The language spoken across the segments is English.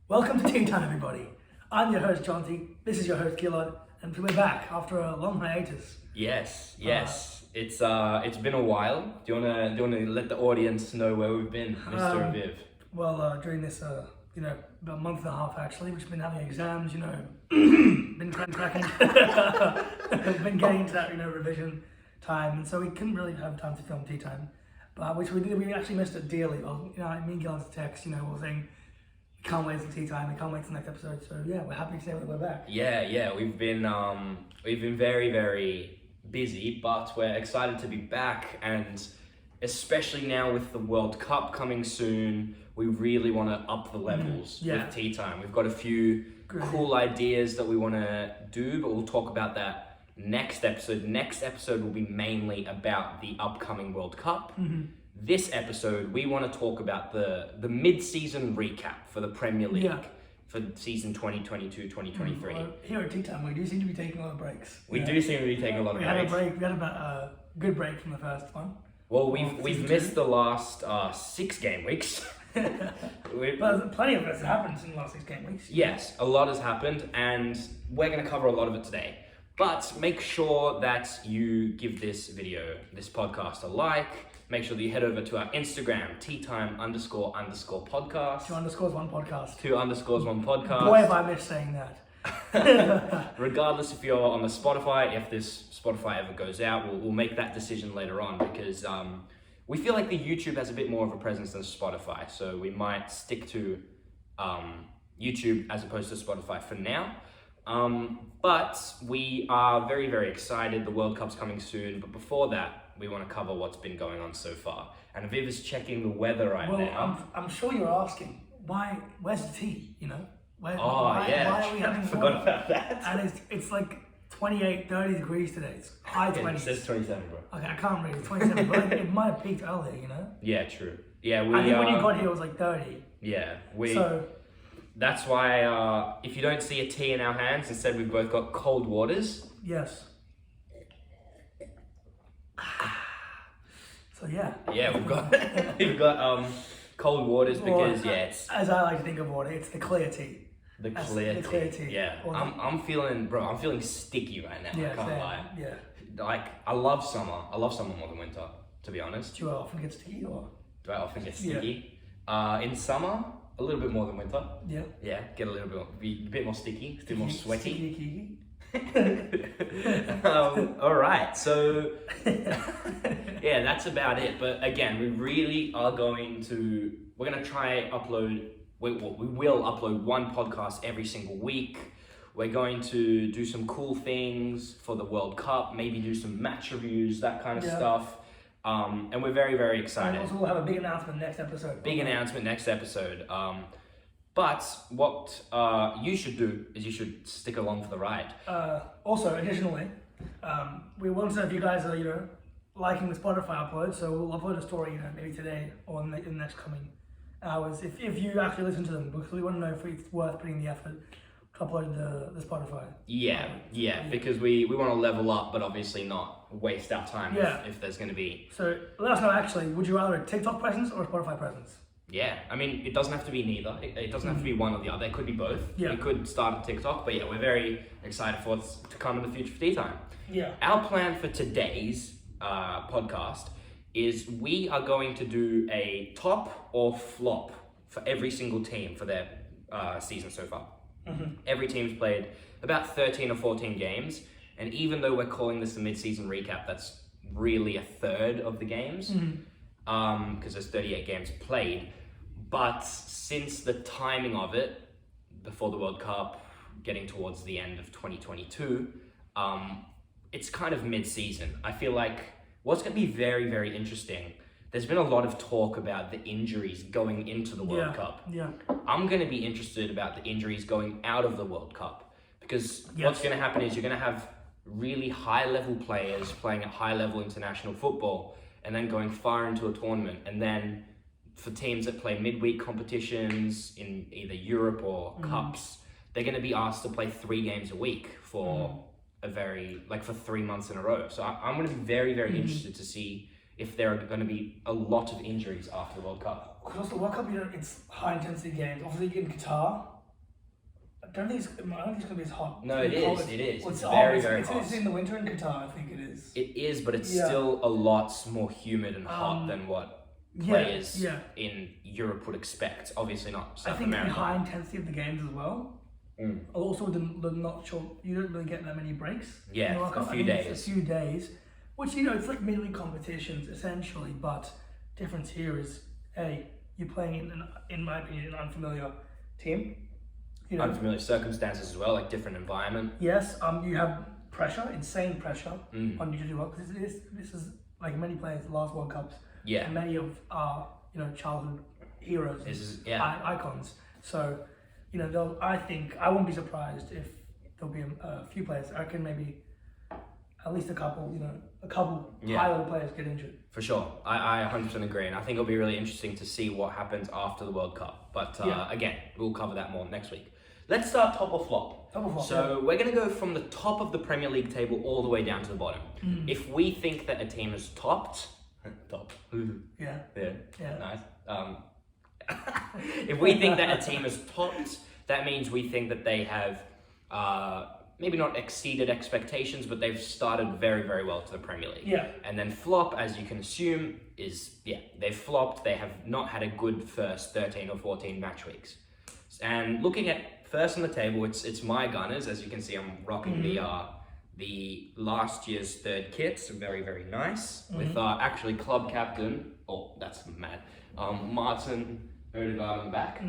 Welcome to Tea Time, everybody. I'm your host, Jonty. This is your host, Gilad, and we're back after a long hiatus. Yes. It's been a while. Do you wanna let the audience know where we've been, Mr. Aviv? Well, during this, about a month and a half actually, we've been having exams, been cracking, been getting into that, revision time, and so we couldn't really have time to film Tea Time, but which we did. We actually missed it dearly. Well, me and Gilad's text, we're saying, can't wait for Tea Time. We can't wait for the next episode. So yeah, we're happy to say that we're back. Yeah. We've been very, very busy, but we're excited to be back, and especially now with the World Cup coming soon, we really want to up the levels with Tea Time. We've got a few cool ideas that we want to do, but we'll talk about that next episode. Next episode will be mainly about the upcoming World Cup. This episode, we want to talk about the mid-season recap for the Premier League for season 2022-2023. Well, here at Tea Time, we do seem to be taking a lot of breaks. We do seem to be taking a lot of breaks. We had a good break from the first one. Well, we've missed the last 6 game weeks. But plenty of it has happened in the last 6 game weeks. Yes, a lot has happened, and we're going to cover a lot of it today. But make sure that you give this podcast a like. Make sure that you head over to our Instagram, teatime__podcast. 2 underscores 1 podcast. 2 underscores 1 podcast. Boy, have I missed saying that. Regardless if you're on the Spotify, if this Spotify ever goes out, we'll make that decision later on, because we feel like the YouTube has a bit more of a presence than Spotify. So we might stick to YouTube as opposed to Spotify for now. But we are very, very excited. The World Cup's coming soon. But before that, we want to cover what's been going on so far. And Aviv is checking the weather right now. I'm sure you're asking, where's the tea, Why are we having I forgot about that. And it's like 28, 30 degrees today. It's high 20s. It says 27, bro. Okay, I can't read. It's 27, but it might have peaked earlier, Yeah, true. Yeah, I think when you got here, it was like 30. Yeah, that's why if you don't see a tea in our hands, instead we've both got cold waters. Yes. So yeah. Yeah, we've got cold waters because it's, as I like to think of water, it's the clear tea. The clear tea. Yeah. I'm feeling sticky right now. Yeah, I can't lie. Yeah. Like I love summer. I love summer more than winter, to be honest. Do you often get sticky or? Do I often get sticky? In summer, a little bit more than winter. Yeah. Yeah, get be a bit more sticky, a bit more sweaty. Sticky. All right, so yeah, that's about it. But again, we really are we're going to try upload. We will upload 1 podcast every single week. We're going to do some cool things for the World Cup, maybe do some match reviews, that kind of stuff. And we're very, very excited. And also we'll have a big announcement next episode. But what you should do is you should stick along for the ride. Also, additionally, we want to know if you guys are, liking the Spotify upload. So we'll upload a story, maybe today or in the next coming hours. If you actually listen to them, because we want to know if it's worth putting the effort to upload the Spotify. Yeah, because we want to level up, but obviously not waste our time if there's going to be. So let us know, actually, would you rather a TikTok presence or a Spotify presence? Yeah, I mean, it doesn't have to be neither. It doesn't have to be one or the other. It could be both. Yeah. We could start a TikTok, but yeah, we're very excited for what's to come in the future for Tea Time. Yeah. Our plan for today's podcast is we are going to do a top or flop for every single team for their season so far. Every team's played about 13 or 14 games, and even though we're calling this a mid-season recap, that's really a third of the games, because there's 38 games played. But since the timing of it, before the World Cup, getting towards the end of 2022, it's kind of mid-season. I feel like what's going to be very, very interesting, there's been a lot of talk about the injuries going into the World Cup. Yeah. I'm going to be interested about the injuries going out of the World Cup, because what's going to happen is you're going to have really high-level players playing at high-level international football and then going far into a tournament. And then for teams that play midweek competitions in either Europe or Cups, they're going to be asked to play 3 games a week for for 3 months in a row. So I'm going to be very, very interested to see if there are going to be a lot of injuries after the World Cup. Because the World Cup, it's high intensity games. Obviously in Qatar, don't think it's going to be as hot. No, It's it cold. is. It is. It's hot. very, very It's hot. in the winter in Qatar, I think it is. It is, but it's Yeah. still a lot more humid and hot than what players yeah. in Europe would expect. Obviously not I South think the America. high intensity of the games as well. Also, the not short. You don't really get that many breaks. Yeah, in the World a Cup. few I mean, days. It's a few days, which it's like midweek competitions essentially. But difference here is you're playing in my opinion, an unfamiliar team. Unfamiliar circumstances as well, like different environment. Yes, you have pressure, insane pressure on you to do well because this is like many players' last World Cups. Yeah. And many of our childhood heroes, icons. So I think I wouldn't be surprised if there'll be a few players. I reckon maybe at least a couple high level players get injured. For sure, I 100% agree, and I think it'll be really interesting to see what happens after the World Cup. But again, we'll cover that more next week. Let's start top or flop. So we're going to go from the top of the Premier League table all the way down to the bottom. If we think that a team is top. Yeah. Nice. If we think that a team is topped, that means we think that they have maybe not exceeded expectations, but they've started very, very well to the Premier League. Yeah. And then flop, as you can assume, is they've flopped. They have not had a good first 13 or 14 match weeks. And looking at first on the table, it's my Gunners. As you can see, I'm rocking the last year's third kit, so very, very nice. With actually club captain, that's mad, Martin Odegaard on the back.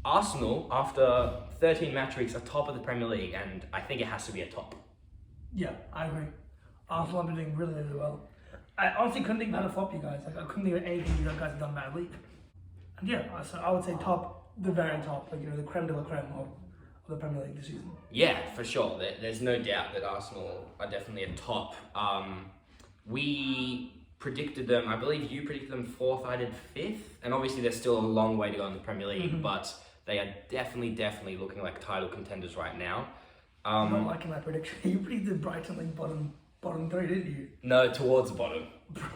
Arsenal, after 13 match weeks, are top of the Premier League, and I think it has to be a top. Yeah, I agree. Arsenal have been doing really, really well. I honestly couldn't think of how to flop you guys. Like I couldn't think of anything you guys have done badly. And so I would say top, the very top, like the creme de la creme of the Premier League this season. Yeah, for sure. There's no doubt that Arsenal are definitely a top. We predicted them, I believe you predicted them fourth, I did fifth. And obviously there's still a long way to go in the Premier League, but they are definitely looking like title contenders right now. I'm not liking my prediction. You predicted Brighton like bottom three, didn't you? No, towards the bottom.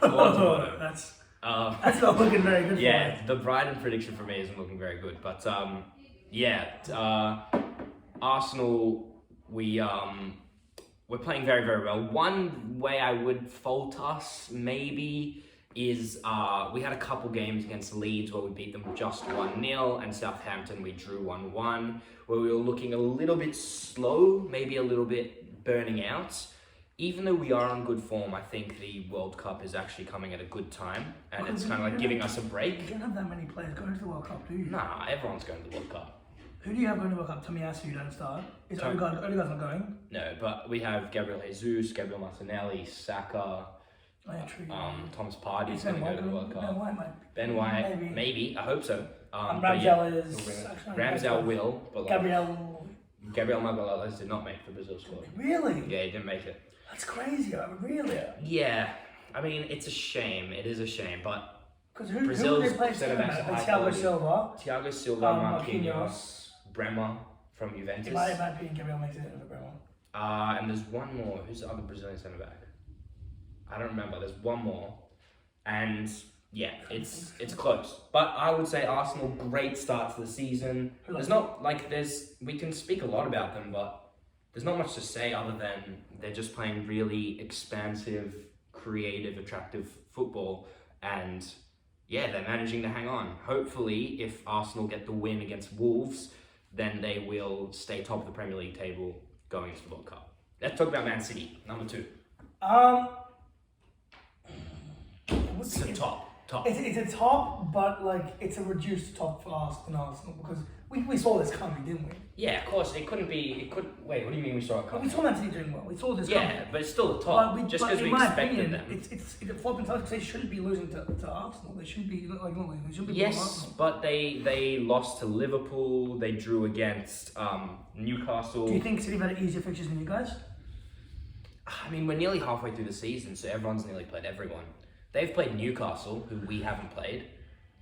That's not looking very good for Yeah, the Brighton prediction for me isn't looking very good. But Arsenal, we're playing very, very well. One way I would fault us maybe is we had a couple games against Leeds where we beat them just 1-0, and Southampton we drew 1-1, where we were looking a little bit slow, maybe a little bit burning out. Even though we are on good form, I think the World Cup is actually coming at a good time, and it's kind of like giving us a break. You don't have that many players going to the World Cup, do you? Nah, everyone's going to the World Cup. Who do you have going to the World Cup? Tomiyasu don't start. Is Odegaard's not going? No, but we have Gabriel Jesus, Gabriel Martinelli, Saka, Thomas Partey's going to go to the World Cup. Ben White might. Ben White, maybe. I hope so. Ramsdale is. Ramsdale will, but Gabriel Magalhaes did not make the Brazil squad. Really? Yeah, he didn't make it. That's crazy. Really? Yeah, I mean it's a shame. It is a shame, but because who Brazil's they play centre backs are high Thiago quality. Silva. Thiago Silva, Marquinhos, Bremer from Juventus. In my opinion, Gabriel makes it over Bremer. And there's one more. Who's the other Brazilian centre back? I don't remember. There's one more, and yeah, it's close. But I would say Arsenal, great start to the season. There's not we can speak a lot about them, but there's not much to say other than they're just playing really expansive, creative, attractive football, and yeah, they're managing to hang on. Hopefully, if Arsenal get the win against Wolves, then they will stay top of the Premier League table going into the World Cup. Let's talk about Man City, number 2. It's a top. It's a top, but it's a reduced top for Arsenal because we saw this coming, didn't we? Yeah, of course. Wait, what do you mean we saw it coming? We saw Man City doing well. We saw this coming. Yeah, but it's still a top. Just because we expected them. It's a flop in because they shouldn't be losing to Arsenal. They shouldn't be they shouldn't be. Yes, but they lost to Liverpool. They drew against Newcastle. Do you think City have had easier fixtures than you guys? I mean, we're nearly halfway through the season, so everyone's nearly played everyone. They've played Newcastle, who we haven't played.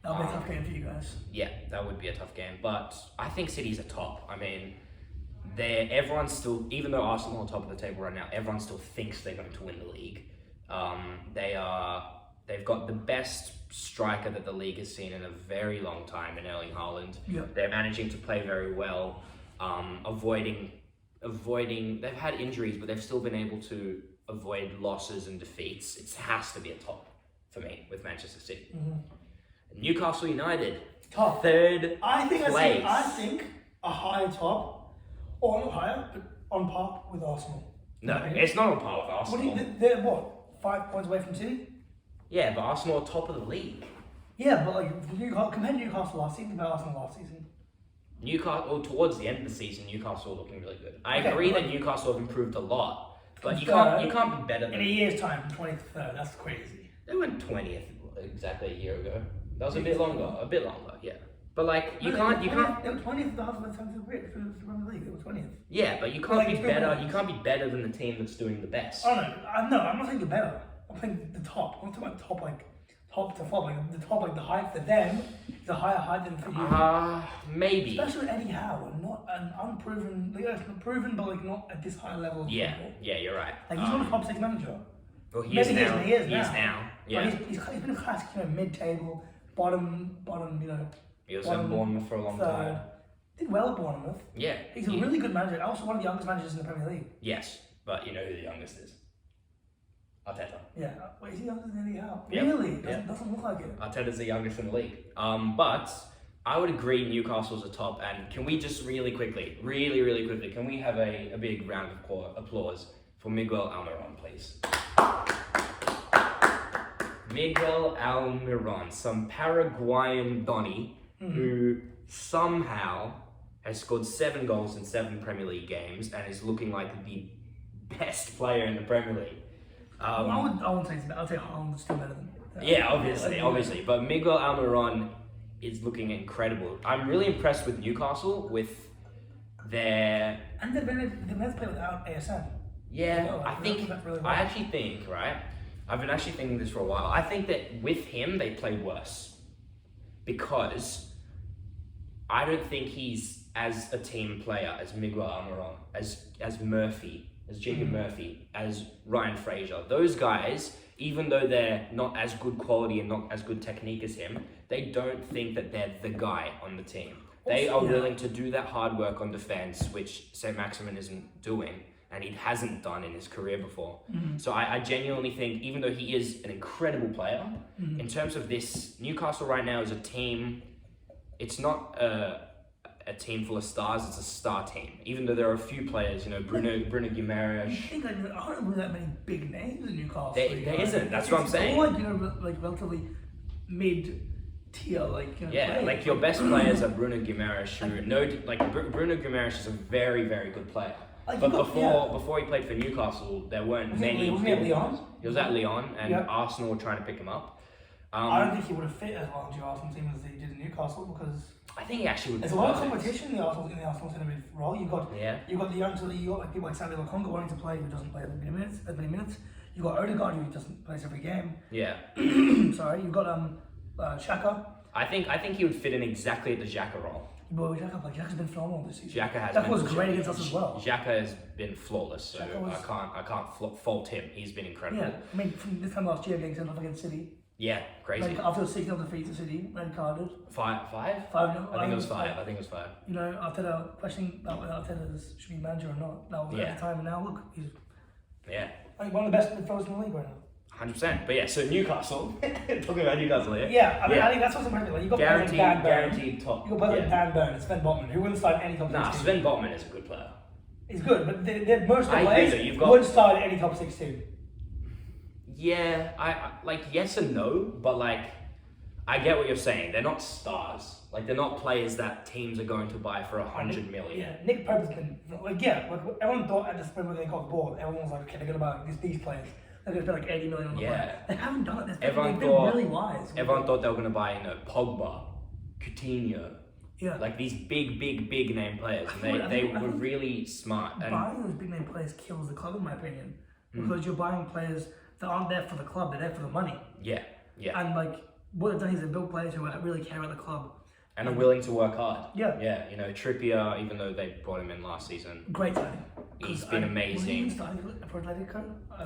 That'll be a tough game for you guys. Yeah, that would be a tough game. But I think City's a top. I mean, everyone's still, even though Arsenal are on top of the table right now, everyone still thinks they're going to win the league. They are They've got the best striker that the league has seen in a very long time in Erling Haaland. Yep. They're managing to play very well, avoiding. They've had injuries, but they've still been able to avoid losses and defeats. It has to be a top for me with Manchester City. Newcastle United, Top. third I place. think a higher top, or not higher, but on par with Arsenal. No, it's not on par with Arsenal. They're what? 5 points away from City? Yeah, but Arsenal are top of the league. Yeah, but like compare Newcastle last season to Arsenal last season. Newcastle, towards the end of the season, Newcastle are looking really good. I Okay, agree but that Newcastle have improved a lot, but you third, can't be better In than. a year's time, 23rd. That's crazy. They went 20th exactly a year ago. That was a bit longer, yeah. But like They were 20th of the half of the Premier League. They were 20th. Yeah, but you can't Like, be it's better. good. You can't be better than the team that's doing the best. Oh no, I'm not saying you're better. I'm saying the top. I'm talking about top, like top to flop. Like the top, like the height for them is a higher height than for you. Maybe. Especially Eddie Howe, and not an unproven, proven, but like not at this high level. Of Yeah, football. yeah, you're right. Like he's not a top 6 manager. Well, he is Maybe now. he is He is now. now. Yeah. But he's been a classic, mid-table, bottom, He was at Bournemouth for a long third. time. Did well at Bournemouth. Yeah. He's a really good manager. Also one of the youngest managers in the Premier League. Yes, but you know who the youngest is? Arteta. Yeah. Wait, is he younger than Eddie Howe? Yep. Really? Yep. Doesn't look like it. Arteta's the youngest in the league. But I would agree Newcastle's a top. And can we just really quickly, can we have a big round of applause for Miguel Almiron, please? Miguel Almiron, some Paraguayan Donny who somehow has scored 7 goals in 7 Premier League games and is looking like the best player in the Premier League. I wouldn't say it's better. I'd say Haaland's still better than Yeah, obviously. But Miguel Almiron is looking incredible. I'm really impressed with Newcastle with their. And they've managed to play without ASM. Yeah, Well, I think. really well. I actually think, right? I've been actually thinking this for a while. I think that with him they play worse because I don't think he's as a team player as Miguel Almiron, as Murphy, as Jacob Murphy, as Ryan Fraser. Those guys, even though they're not as good quality and not as good technique as him, they don't think that they're the guy on the team. They are willing to do that hard work on defense, which St. Maximin isn't doing, and he hasn't done in his career before. So I genuinely think, even though he is an incredible player, in terms of this, Newcastle right now is a team, it's not a team full of stars, it's a star team. Even though there are a few players, Bruno Guimaraes. I think I don't know that many big names in Newcastle. There isn't, that's what I'm saying. It's all like relatively mid-tier, players. Like your best players are Bruno Guimaraes, Bruno Guimaraes is a very, very good player. But before he played for Newcastle, there weren't many. Was he at Lyon? He was at Lyon, and Arsenal were trying to pick him up. I don't think he would have fit as well in the Arsenal team as he did in Newcastle because I think he actually would. there's a lot of competition in the Arsenal centre mid role. You've got the young, you got like people like Samuel Congo wanting to play who doesn't play as many minutes. You've got Odegaard who doesn't play every game. Yeah. Sorry, you've got Xhaka. I think he would fit in exactly at the Xhaka role. But Xhaka's been phenomenal this season. Xhaka was great against us as well. Xhaka has been flawless, so I can't fault him. He's been incredible. Yeah, I mean from this time last year getting sent off against City. Yeah, crazy. After the 6-0 defeat to City, red carded. 5? 5-0. I think it was 5. Arteta questioning that whether Arteta should be manager or not. That was at the time, and now look, he's one of the best midfielders in the league right now. 100%. But so Newcastle. Talking about Newcastle here. Yeah, I think that's what's important. Like, you got guaranteed top. You got players like Dan Burn and Sven Botman, who wouldn't start any top 6 team. Sven Botman is a good player. He's good, but most of the players wouldn't start any top 6 team. Yeah, I yes and no, but I get what you're saying. They're not stars. They're not players that teams are going to buy for 100 million. Yeah, Nick Pope has been everyone thought at the spring when they got the ball, everyone was like, okay, they're gonna buy these players. They're gonna spend 80 million on the player. They haven't done it. They've been really wise. Everyone thought they were gonna buy Pogba, Coutinho. Yeah. These big name players. And they were really smart. Buying those big name players kills the club in my opinion. Because you're buying players that aren't there for the club, they're there for the money. Yeah. And what they've done is they've built players who really care about the club. And are willing to work hard. Yeah. Yeah, Trippier, even though they brought him in last season. Great signing. He's been amazing. Was he starting for Atletico?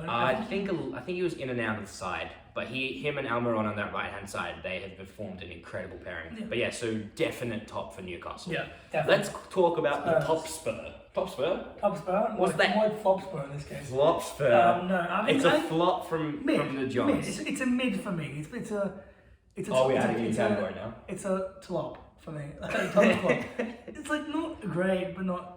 I think he was in and out of the side, but him and Almiron on that right hand side, they have formed an incredible pairing. Yeah. But yeah, so definite top for Newcastle. Yeah, definitely. Let's talk about the top spur. Top spur? Top spur? What's that? More flop spur in this case. Flop spur. No, I mean, it's a flop from the Johns. It's a mid for me. It's a. We're adding a new category now. It's a tlop for me. Flop. It's like not great, but not.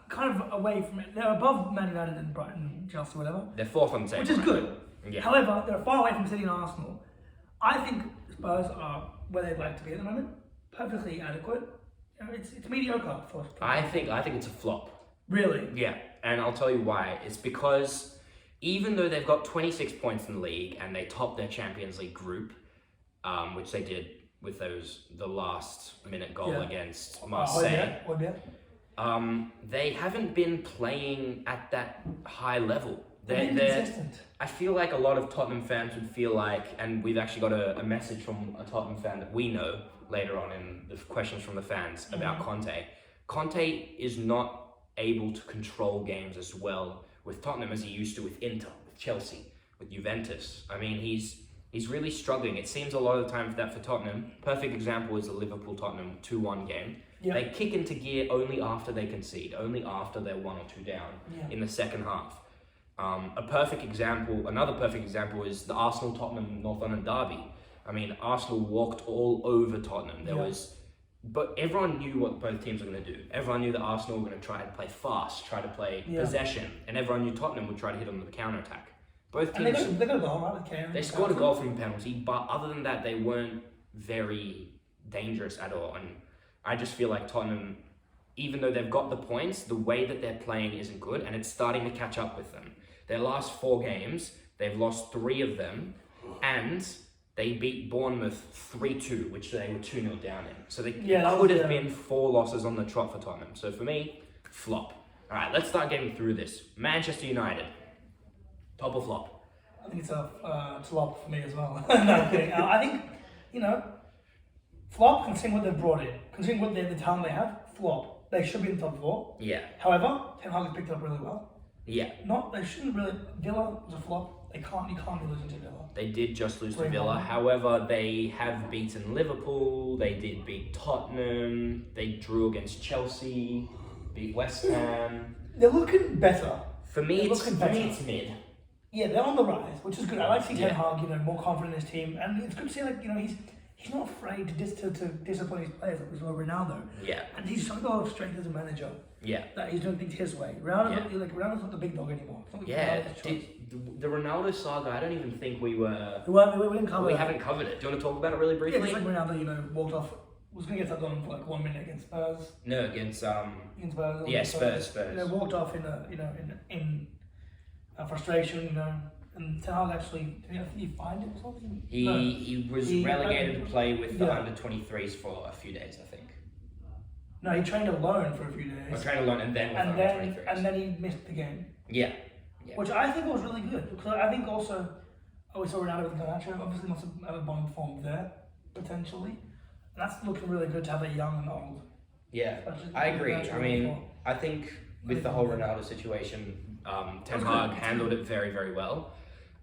Kind of away from it. They're above Man United and Brighton, Chelsea, whatever. They're fourth on the table. Which is good. Yeah. However, they're far away from City and Arsenal. I think Spurs are where they'd like to be at the moment. Perfectly adequate. It's mediocre for. I think it's a flop. Really? Yeah, and I'll tell you why. It's because even though they've got 26 points in the league and they topped their Champions League group, which they did with the last minute goal against Marseille. They haven't been playing at that high level. They're consistent. I feel like a lot of Tottenham fans would feel like, and we've actually got a message from a Tottenham fan that we know later on in the questions from the fans about Conte. Conte is not able to control games as well with Tottenham as he used to with Inter, with Chelsea, with Juventus. I mean, he's really struggling. It seems a lot of the time for Tottenham. Perfect example is the Liverpool-Tottenham 2-1 game. Yep. They kick into gear only after they concede, only after they're 1 or 2 down in the second half. Another perfect example is the Arsenal-Tottenham North London derby. I mean, Arsenal walked all over Tottenham. But everyone knew what both teams were going to do. Everyone knew that Arsenal were going to try to play fast, try to play possession, and everyone knew Tottenham would try to hit on the counter-attack. Both teams. They got a goal, right? With Kane. They scored a goal from a penalty, but other than that, they weren't very dangerous at all. And I just feel like Tottenham, even though they've got the points, the way that they're playing isn't good, and it's starting to catch up with them. Their last 4 games, they've lost 3 of them, and they beat Bournemouth 3-2, which they were 2-0 down in. So that would have been 4 losses on the trot for Tottenham. So for me, flop. All right, let's start getting through this. Manchester United, top or flop? I think it's a flop for me as well. No, I'm kidding. I think, flop considering what they've brought in, considering what the talent they have. Flop. They should be in the top 4. Yeah. However, Ten Hag has picked it up really well. Yeah. They shouldn't really. Villa was a flop. You can't be losing to Villa. They did just lose to Villa. However, they have beaten Liverpool. They did beat Tottenham. They drew against Chelsea. Beat West Ham. They're looking better. For me, it's mid. Yeah, they're on the rise, which is good. I like to see Ten Hag, more confident in his team, and it's good to see he's not afraid to disappoint his players like we saw Ronaldo. Yeah. And he's showing a lot of strength as a manager. Yeah. That he's doing things his way. Ronaldo's not the big dog anymore. The Ronaldo saga, I don't even think we were... We didn't cover it. We haven't covered it. Do you want to talk about it really briefly? Yeah, just like Ronaldo, walked off, was going to get that done for 1 minute against Spurs. No, against Spurs. Yeah, Spurs. Walked off in frustration, and Ten Hag actually, did he find it or something? He was relegated to play with the under-23s for a few days, I think. No, he trained alone for a few days. He trained alone and then with under-23s. And then he missed the game. Yeah. Which I think was really good. Because I think also, we saw Ronaldo with Garnacho, obviously must have a bond formed there, potentially. And that's looking really good to have a young and old. Yeah, I agree. I mean, I think with the whole Ronaldo situation, Ten Hag handled it very, very well.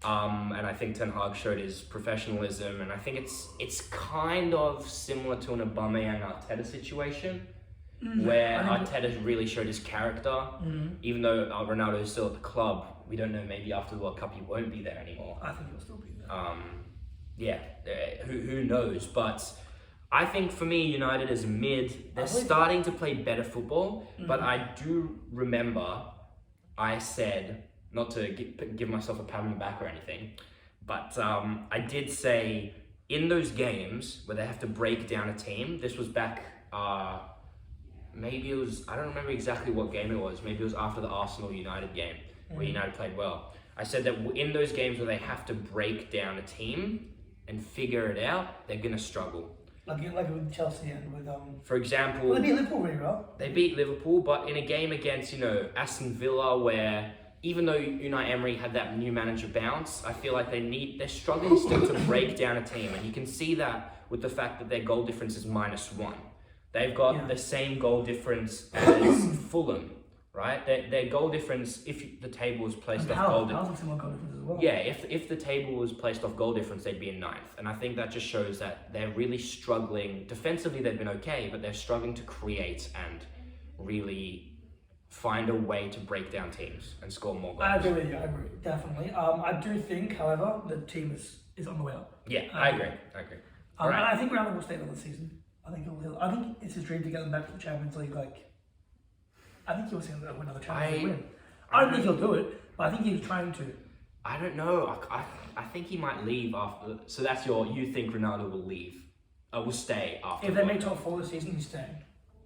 And I think Ten Hag showed his professionalism, and I think it's kind of similar to an Aubameyang Arteta situation, where Arteta really showed his character. Even though Ronaldo is still at the club, we don't know, maybe after the World Cup he won't be there anymore. I think he'll still be there. Who knows? But I think for me, United is mid. They're starting to play better football, but I do remember I said, not to give myself a pat on the back or anything, but I did say in those games where they have to break down a team, this was back, maybe it was, I don't remember exactly what game it was, maybe it was after the Arsenal-United game, where United played well. I said that in those games where they have to break down a team and figure it out, they're going to struggle. Like with Chelsea and with... For example... Well, they beat Liverpool really well. They beat Liverpool, but in a game against, Aston Villa, where even though Unai Emery had that new manager bounce, I feel like they're struggling still to break down a team. And you can see that with the fact that their goal difference is -1. They've got the same goal difference as Fulham, right? Their goal difference, if the table was placed off goal difference. How's similar goal difference as well? Yeah, if the table was placed off goal difference, they'd be in ninth. And I think that just shows that they're really struggling. Defensively, they've been okay, but they're struggling to create and really find a way to break down teams and score more goals. I agree with you, I agree, definitely. I do think, however, the team is on the way up. Yeah, I agree. And I think Ronaldo will stay there this season. I think it's his dream to get them back to the Champions League. I think he'll see them win another Champions League win. I don't think he'll do it, but I think he's trying to. I don't know. I think he might leave after. So that's you think Ronaldo will leave? Will stay after. If they make top 4 this season, he's staying.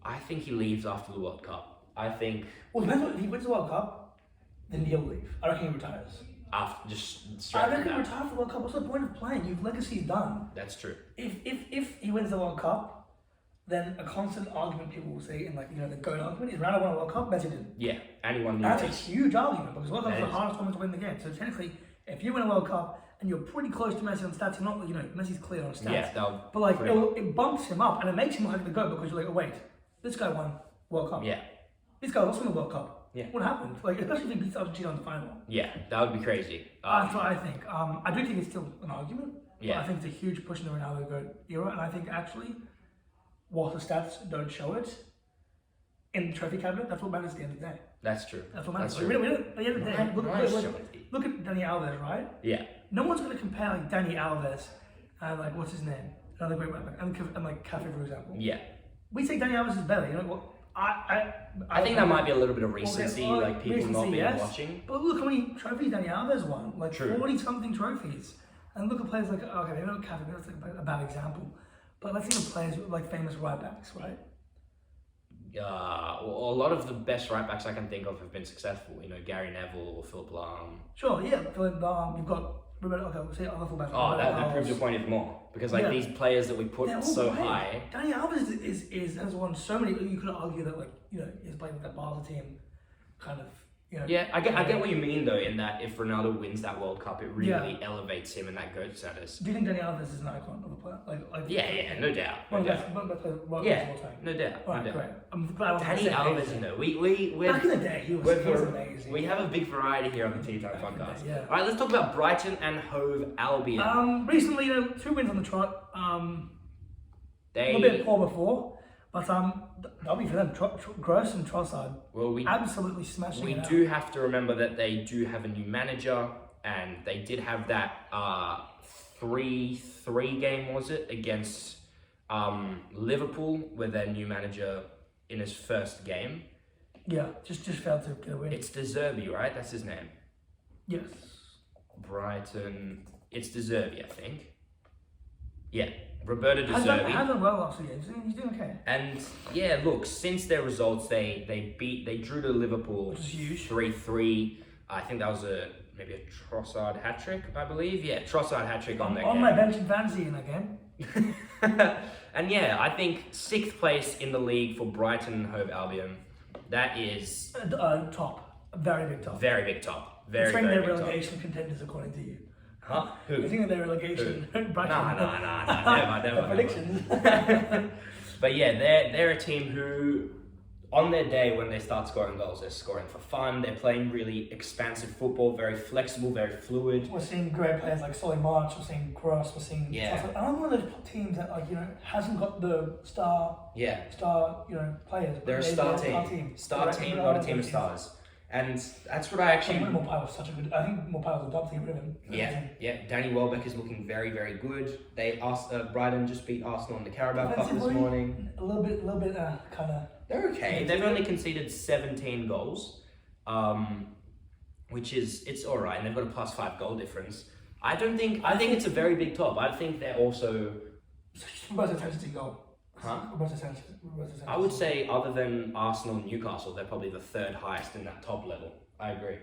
I think he leaves after the World Cup. I think. Well, if he wins the World Cup, then he'll leave. I reckon he retires. After just straight. I reckon retire for the World Cup. What's the point of playing? Your legacy's done. That's true. If he wins the World Cup, then a constant argument people will say in the GOAT argument is Ronaldo won a World Cup, Messi didn't. Yeah, anyone knew. That's a huge argument because World Cup is the hardest one to win the game. So technically, if you win a World Cup and you're pretty close to Messi on stats, you're not Messi's clear on stats. Yeah, but it bumps him up and it makes him look like the GOAT because you're like, oh wait, this guy won World Cup. Yeah. This guy lost in the World Cup. Yeah. What happened? Especially if he beats Argentina on the final. Yeah, that would be crazy. That's what I think. I do think it's still an argument. Yeah. But I think it's a huge push in the Ronaldo GOAT era, and I think actually, whilst the stats don't show it, in the trophy cabinet, that's what matters at the end of the day. That's true. That's what matters. That's We don't, at the end of the day, look at Dani Alves, right? Yeah. No one's going to compare Dani Alves and what's his name? Another great rapper, and Cafe, for example. Yeah. We say Dani Alves is better. You know what? I think that might be a little bit of recency, people not being watching. But look how many trophies Dani Alves won, 40-something trophies. And look at players maybe not Cafe, that's a bad example. But let's think of players like famous right backs, right? Well, a lot of the best right backs I can think of have been successful. Gary Neville or Philip Lahm. Sure, yeah. Philip Lahm, you've got we'll say other fullbacks. Oh, that proves your point even more. Because these players that we put so high. Dani Alves has won so many. You could argue that he's playing with that Basel team, kind of. Yeah, I get what you mean though. In that, if Ronaldo wins that World Cup, it really elevates him in that GOAT status. Do you think Dani Alves is an icon of a player? Yeah, no doubt. No doubt. No doubt. Alright, great. I'm glad Dani Alves, we're back in the day, he was amazing. We have a big variety here on the Tea Time podcast. Yeah. All right, let's talk about Brighton and Hove Albion. Recently, 2 wins on the trot. A little bit poor before, but that'll be for them. Gross and Trossard. Well, we absolutely smashing. We do have to remember that they do have a new manager, and they did have that 3-3 game, was it, against Liverpool, with their new manager in his first game. Yeah, just failed to get a win. It's De Zerbi, right? That's his name. Yes. Brighton. It's De Zerbi, I think. Yeah. Roberto De Zerbi. Has done well last year. He's doing okay. And yeah, look, since their results, they drew to Liverpool, which is huge. 3-3. I think that was maybe a Trossard hat trick, I believe. Yeah, Trossard hat trick on that game. On my bench in fantasy in that game. And yeah, I think 6th place in the league for Brighton and Hove Albion. That is top, very big top. Very big top. Very very big top. Relegation contenders according to you. Huh? Who? I think they're relegation. Nah, never. Predictions. But yeah, they're a team who, on their day when they start scoring goals, they're scoring for fun. They're playing really expansive football, very flexible, very fluid. We're seeing great players like Solly March. We're seeing Cross. We're seeing. Yeah. I'm one of those teams that hasn't got the star. Yeah. Star players. They're a star team. Star team, not a team of stars. And that's what I actually. I think Mopai was such a good. I think Mopai was a top team with him. Yeah. Danny Welbeck is looking very, very good. They asked Brighton just beat Arsenal in the Carabao Cup this morning. A little bit, kind of. They're okay. They've only conceded 17 goals, which is it's all right, and they've got a +5 goal difference. I think it's a very big top. I think they're also. What's the goal? Huh? I would say, other than Arsenal and Newcastle, they're probably the 3rd highest in that top level. I agree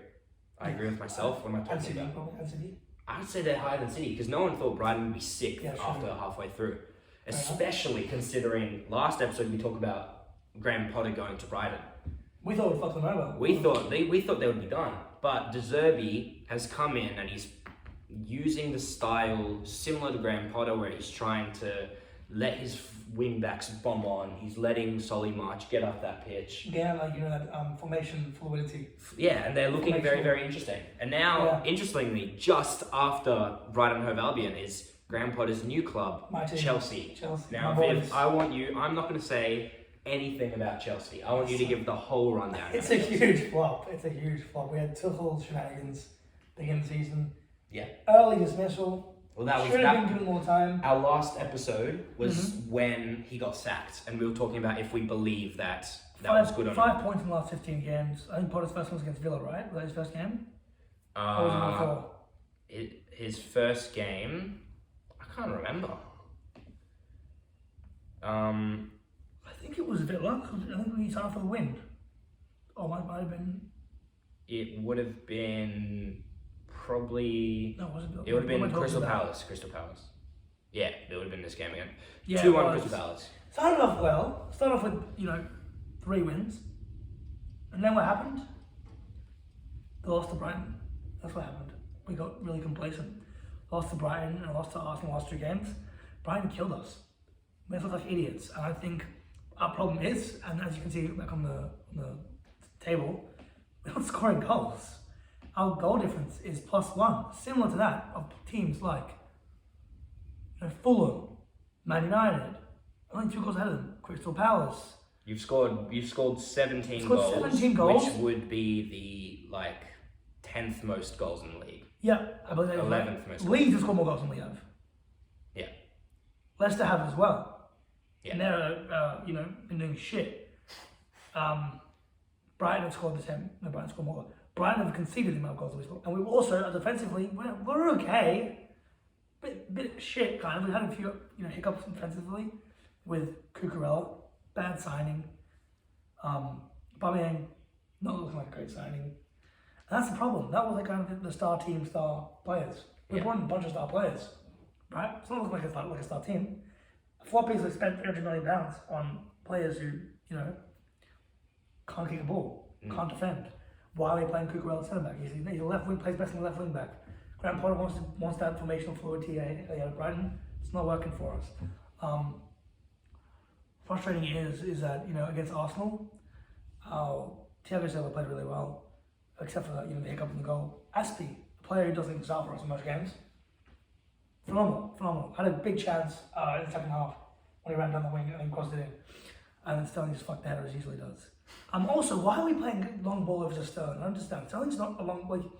with myself when I talk about. I would say they're higher than City because no one thought Brighton would be 6th after halfway through, especially considering last episode we talked about Graham Potter going to Brighton. We thought it fucked them over. We thought they would be done, but De Zerbi has come in and he's using the style similar to Graham Potter, where he's trying to let his wing backs bomb on. He's letting Solly March get up that pitch. Yeah, like, you know, that formation fluidity. Yeah, and they're looking very, very interesting. And now, interestingly, just after Brighton and Hove Albion is Graham Potter's new club, Chelsea. Now, Viv, I'm not going to say anything about Chelsea. I want you to give the whole rundown. It's a huge flop. We had Tuchel shenanigans beginning of the season. Yeah. Early dismissal. Well, that was should have been given more time. Our last episode was when he got sacked, and we were talking about if we believe that was good or not. 5 points in the last 15 games. I think Potter's first one was against Villa, right? Was that his first game? Or was it before? His first game, I can't remember. I think it was Villa. I think we started for the win. Or it might have been. It would have been probably. No, it wasn't Villa. It would have been Crystal Palace. Yeah, it would have been this game again. Yeah, 2-1 Crystal Palace. Started off well. Started off with, 3 wins. And then what happened? They lost to Brighton. That's what happened. We got really complacent. Lost to Brighton and lost to Arsenal last 2 games. Brighton killed us. We looked like idiots. And I think our problem is, and as you can see back on the table, we're not scoring goals. Our goal difference is +1, similar to that of teams like Fulham, Man United, only 2 goals ahead of them, Crystal Palace. You've scored 17 goals, which would be the 10th most goals in the league. Yeah, I believe 11th most. Leeds have scored more goals than we have. Yeah. Leicester have as well. Yeah. And they're been doing shit. Brighton have scored the same. No, Brighton scored more. Brighton have conceded the amount of goals that we scored, and we also defensively we're okay. Bit shit kind of. We had a few hiccups defensively with Cucurella, bad signing. Aubameyang not looking like a great signing. And that's the problem. That was kind of the star players. We brought in a bunch of star players, right? It's not looking like a star team. Floppies have spent £300 million on players who can't kick a ball, can't defend. Why are we playing Cucurella centre back? He's a left wing, plays best in the left wing back. Graham Potter wants that formational fluidity at Brighton. It's not working for us. Frustrating is that against Arsenal, Thiago Silva played really well, except for that the hiccup in the goal. Aspie, a player who doesn't start for us in most games, phenomenal. Had a big chance in the second half when he ran down the wing and then crossed it in, and then Sterling just fucked the header as he usually does. Also, why are we playing long ball over to Sterling? I don't understand. Sterling's not a long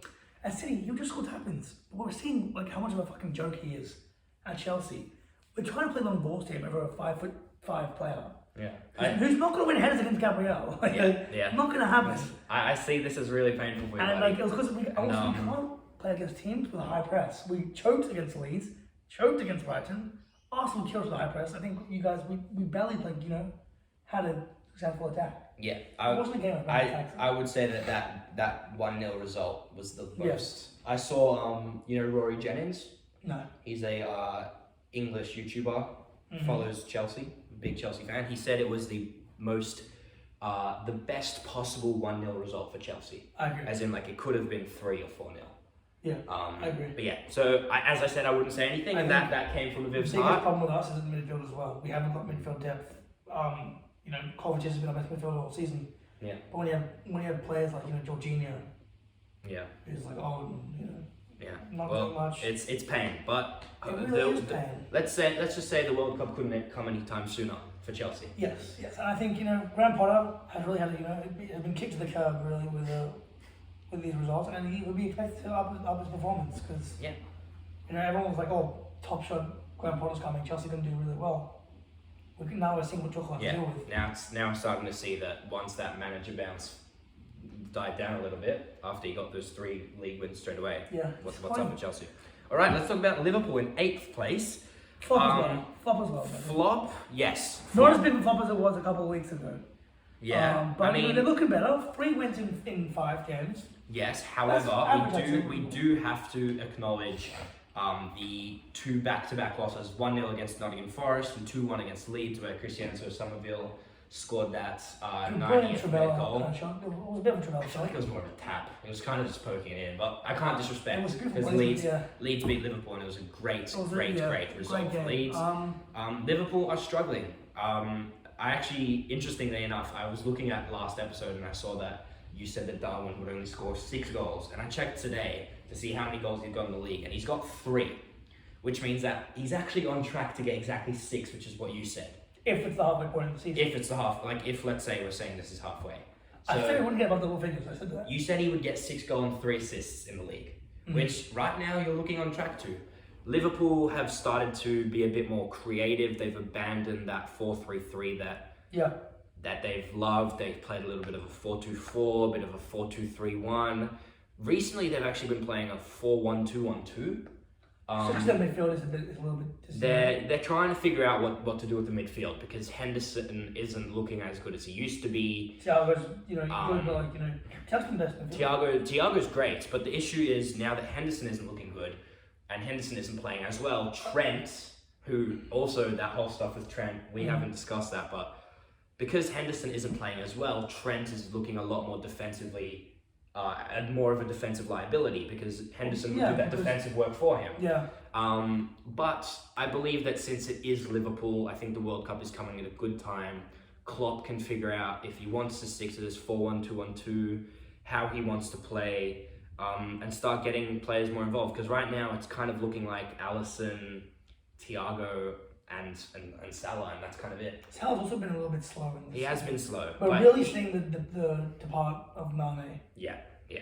at City. You just score tap-ins. But we're seeing how much of a fucking joke he is at Chelsea. We're trying to play long balls to him over a 5'5" player. Yeah. Who's not going to win headers against Gabriel? Not going to happen. I see this as really painful for you. And it was because we can't play against teams with a high press. We choked against Leeds, choked against Brighton. Arsenal killed with a high press. I think you guys we barely had a successful attack. Yeah, it wasn't a game of bad attacks. I would say that 1-0 result was the most. I saw Rory Jennings. No. He's a English YouTuber, follows Chelsea, big Chelsea fan. He said it was the best possible 1-0 result for Chelsea. I agree. As in it could have been 3 or 4-0. Yeah, I agree. But yeah, so as I said, I wouldn't say anything, and that came from a Viv's heart. The biggest problem with us is in the midfield as well. We haven't got midfield depth. Kovacic has been our best midfielder all season. Yeah. But when you have players like Jorginho, who's not doing much. It's pain, but it really is pain. Let's just say the World Cup couldn't come any time sooner for Chelsea. Yes, and I think Graham Potter has really had has been kicked to the curb really with these results, and he would be expected to up his performance because everyone was like, oh, top shot, Graham Potter's coming, Chelsea going to do really well. Now we're seeing what Tuchel has to deal with. Now I'm starting to see that once that manager bounce died down a little bit after he got those 3 league wins straight away. Yeah. What's up with Chelsea? All right, let's talk about Liverpool in 8th place. Flop as well. Flop, yes. Not as big a flop as it was a couple of weeks ago. Yeah, but they're looking better. 3 wins in 5 games. Yes, however, we do have to acknowledge the 2 back-to-back losses, 1-0 against Nottingham Forest and 2-1 against Leeds, where Cristiano Somerville scored that Brilliant 90th minute Trevella goal. shot. It was a bit of a Trevella I feel like shot. it was more of a tap. It was kind of just poking it in, but I can't It disrespect was beautiful. because Leeds beat Liverpool, and it was a great result. Great game. Leeds. Liverpool are struggling. I actually, interestingly enough, I was looking at last episode and I saw that you said that Darwin would only score 6 goals, and I checked today to see how many goals he'd got in the league, and he's got 3, which means that he's actually on track to get exactly 6, which is what you said. If it's the halfway point of the season. If it's the half, like if let's say we're saying this is halfway. So I said he wouldn't get above double figures. I said that. you said he would get 6 goals and 3 assists in the league, which right now you're looking on track to. Liverpool have started to be a bit more creative. They've abandoned that 4-3-3 that they've loved. They've played a little bit of a 4-2-4, a bit of a 4-2-3-1. Recently, they've actually been playing a 4-1-2-1-2. Their midfield is a little bit. They're trying to figure out what to do with the midfield because Henderson isn't looking as good as he used to be. Thiago's, good, but Thiago's been best. Thiago's great, but the issue is now that Henderson isn't looking good, and Henderson isn't playing as well. Trent, who also that whole stuff with Trent, we haven't discussed that, but because Henderson isn't playing as well, Trent is looking a lot more defensively. And more of a defensive liability because Henderson will do that defensive work for him. Yeah. But I believe that since it is Liverpool, I think the World Cup is coming at a good time. Klopp can figure out if he wants to stick to this 4-1-2-1-2, how he wants to play, and start getting players more involved. Because right now it's kind of looking like Alisson, Thiago, and Salah, and that's kind of it. Salah's also been a little bit slow. He has been slow. But really seeing the depart of Mane. Yeah,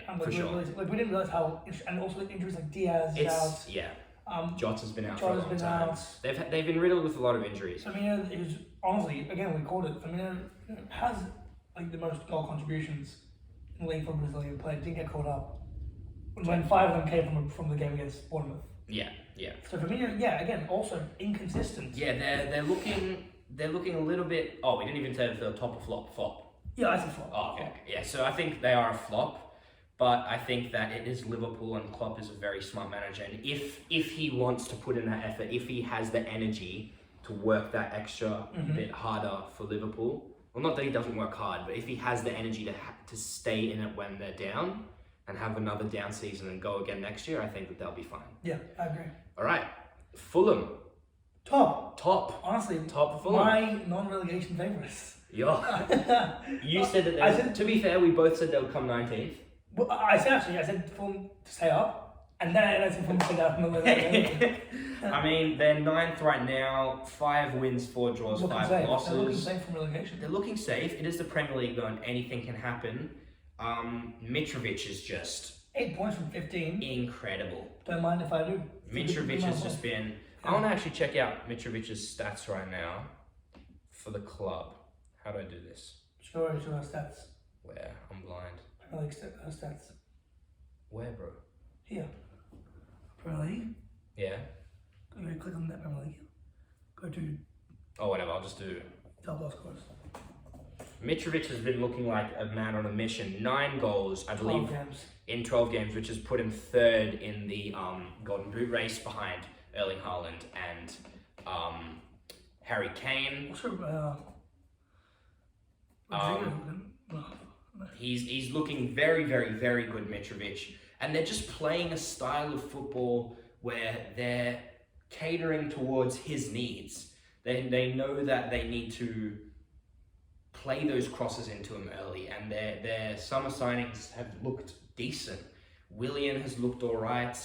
and for sure. We didn't realize how, and also injuries like Diaz is out. Yeah. Jota's been out for a Jota's long been time. out. They've been riddled with a lot of injuries. Firmino, it was honestly, again, we called it. Firmino has like the most goal contributions in the league for a Brazilian player. Didn't get caught up when 5 of them came from the game against Bournemouth. Yeah. So Firmino, again, also inconsistent. Yeah, they're looking a little bit. Oh, we didn't even say if they're top or flop. Yeah, I said flop. Oh, okay. Yeah, so I think they are a flop, but I think that it is Liverpool, and Klopp is a very smart manager. And if he wants to put in that effort, if he has the energy to work that extra bit harder for Liverpool, well, not that he doesn't work hard, but if he has the energy to stay in it when they're down and have another down season and go again next year, I think that they'll be fine. Yeah, I agree. All right, Fulham. Top. Honestly, top Fulham. My non-relegation favourites. Yeah. You said that. To be fair, we both said they would come 19th. Well, I said Fulham to stay up, and then I said Fulham to stay down from the relegation. I mean, they're 9th right now. 5 wins, 4 draws, 5 losses. They're looking safe from relegation. They're looking safe. It is the Premier League, though, and anything can happen. Mitrovic is just 8 points from 15. Incredible. Don't mind if I do. Mitrovic has just been. I want to actually check out Mitrovic's stats right now for the club. How do I do this? Show our stats. Where? I'm blind. Premier League stats. Where, bro? Here. Premier League. Yeah. Click on that Premier League. Go to. Oh, whatever. I'll just do. Top goal scorers. Mitrovic has been looking like a man on a mission. 9 goals, I believe, in 12 games, which has put him 3rd in the Golden Boot race behind Erling Haaland and Harry Kane. He's looking very, very, very good, Mitrovic. And they're just playing a style of football where they're catering towards his needs. They know that they need to play those crosses into him early, and their summer signings have looked decent. Willian has looked all right.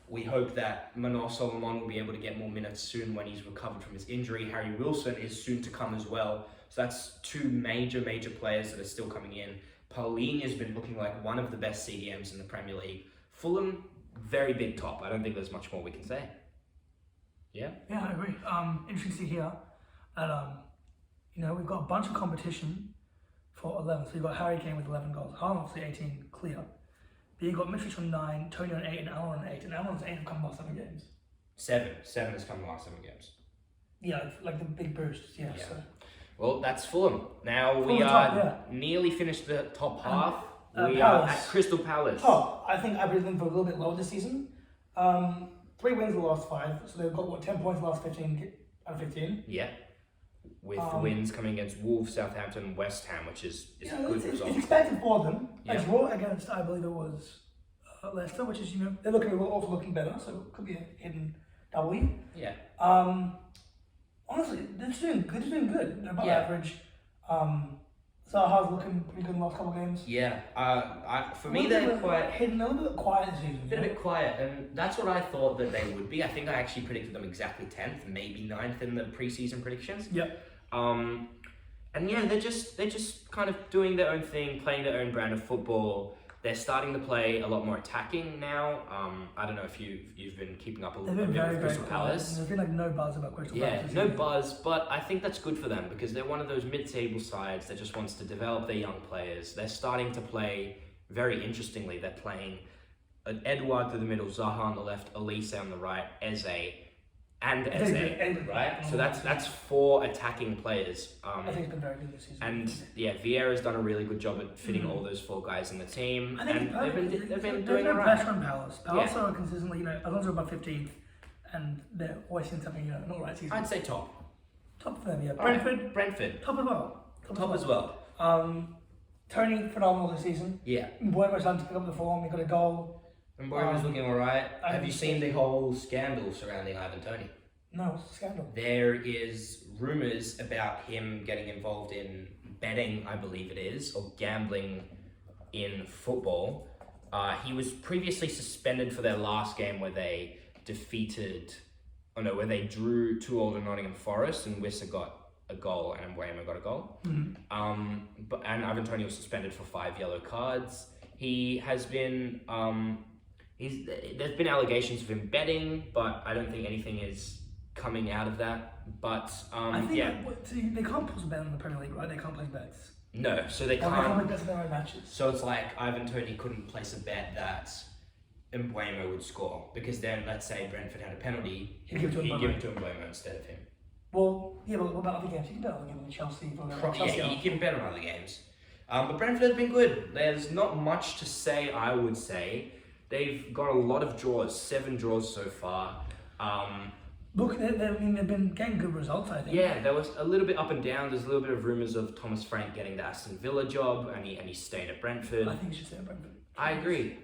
We hope that Manor Solomon will be able to get more minutes soon when he's recovered from his injury. Harry Wilson is soon to come as well. So that's 2 major players that are still coming in. Pauline has been looking like one of the best CDMs in the Premier League. Fulham, very big top. I don't think there's much more we can say. Yeah? Yeah, I agree. Interesting to see here that, we've got a bunch of competition for 11. So you've got Harry Kane with 11 goals. Haaland obviously 18, clear. But you've got Mitrovic on 9, Tony on 8, and Allen on 8. And Allen's 8 have come last 7 games. 7 has come the last 7 games. Yeah, like the big boosts, yeah. So. Well, that's Fulham. Now we are nearly finished the top half. We are at Crystal Palace. I think I believe them for a little bit lower this season. 3 wins the last 5, so they've got 10 points the last 15 out of 15. Yeah. with wins coming against Wolves, Southampton, West Ham, which is a good result. It's expected for them. Yeah. As well against, I believe it was Leicester, which is, they're also looking better, so it could be a hidden W. Yeah. Honestly, they're just doing good. They're above Yeah. average. Zaha's looking pretty good in the last couple of games. Yeah. For me, they're quite hidden, a little bit quiet this season. a bit quiet, and that's what I thought that they would be. I think I actually predicted them exactly 10th, maybe 9th in the preseason predictions. Yep. And yeah, they're just kind of doing their own thing, playing their own brand of football. They're starting to play a lot more attacking now. I don't know if you've been keeping up a little bit with Crystal Palace. There's been no buzz about Crystal Palace. Yeah, no buzz, but I think that's good for them because they're one of those mid-table sides that just wants to develop their young players. They're starting to play very interestingly. They're playing an Edouard through the middle, Zaha on the left, Elise on the right, Eze, and Eze, right? So that's 4 attacking players. I think it's been very good this season. And yeah, Vieira's done a really good job at fitting all those 4 guys in the team, and they've been doing no alright. pressure on Palace. Palace are consistently, as long as they're above 15th, and they're always in something, an alright season. I'd say top. Top for them, yeah. Brentford. Top as well. Top as well. Tony, phenomenal this season. Yeah. Mbeumo's starting to pick up the form. He got a goal. And Mbeumo's looking alright. Have you seen the whole scandal surrounding Ivan Toney? No, it's a scandal. There is rumours about him getting involved in betting, I believe it is, or gambling in football. He was previously suspended for their last game where they where they drew 2-2 to Nottingham Forest, and Wissa got a goal and Mbeumo got a goal. Mm-hmm. And Ivan Toney was suspended for 5 yellow cards. He has been there's been allegations of him betting, but I don't think anything is coming out of that. But I think they can't put a bet in the Premier League, right? They can't place bets. No, so they They can't can't. make bets in their own matches. So it's like Ivan Toney couldn't place a bet that Mbeumo would score because then, let's say Brentford had a penalty, he'd give it to Mbeumo instead of him. Well, yeah, but what about other games? You can bet on other games, Chelsea. Yeah, you can bet on other games. But Brentford has been good. There's not much to say, I would say. They've got a lot of draws, 7 draws so far. Look, they've been getting good results, I think. Yeah, there was a little bit up and down. There's a little bit of rumours of Thomas Frank getting the Aston Villa job, and he's staying at Brentford. I think he should stay at Brentford. I agree.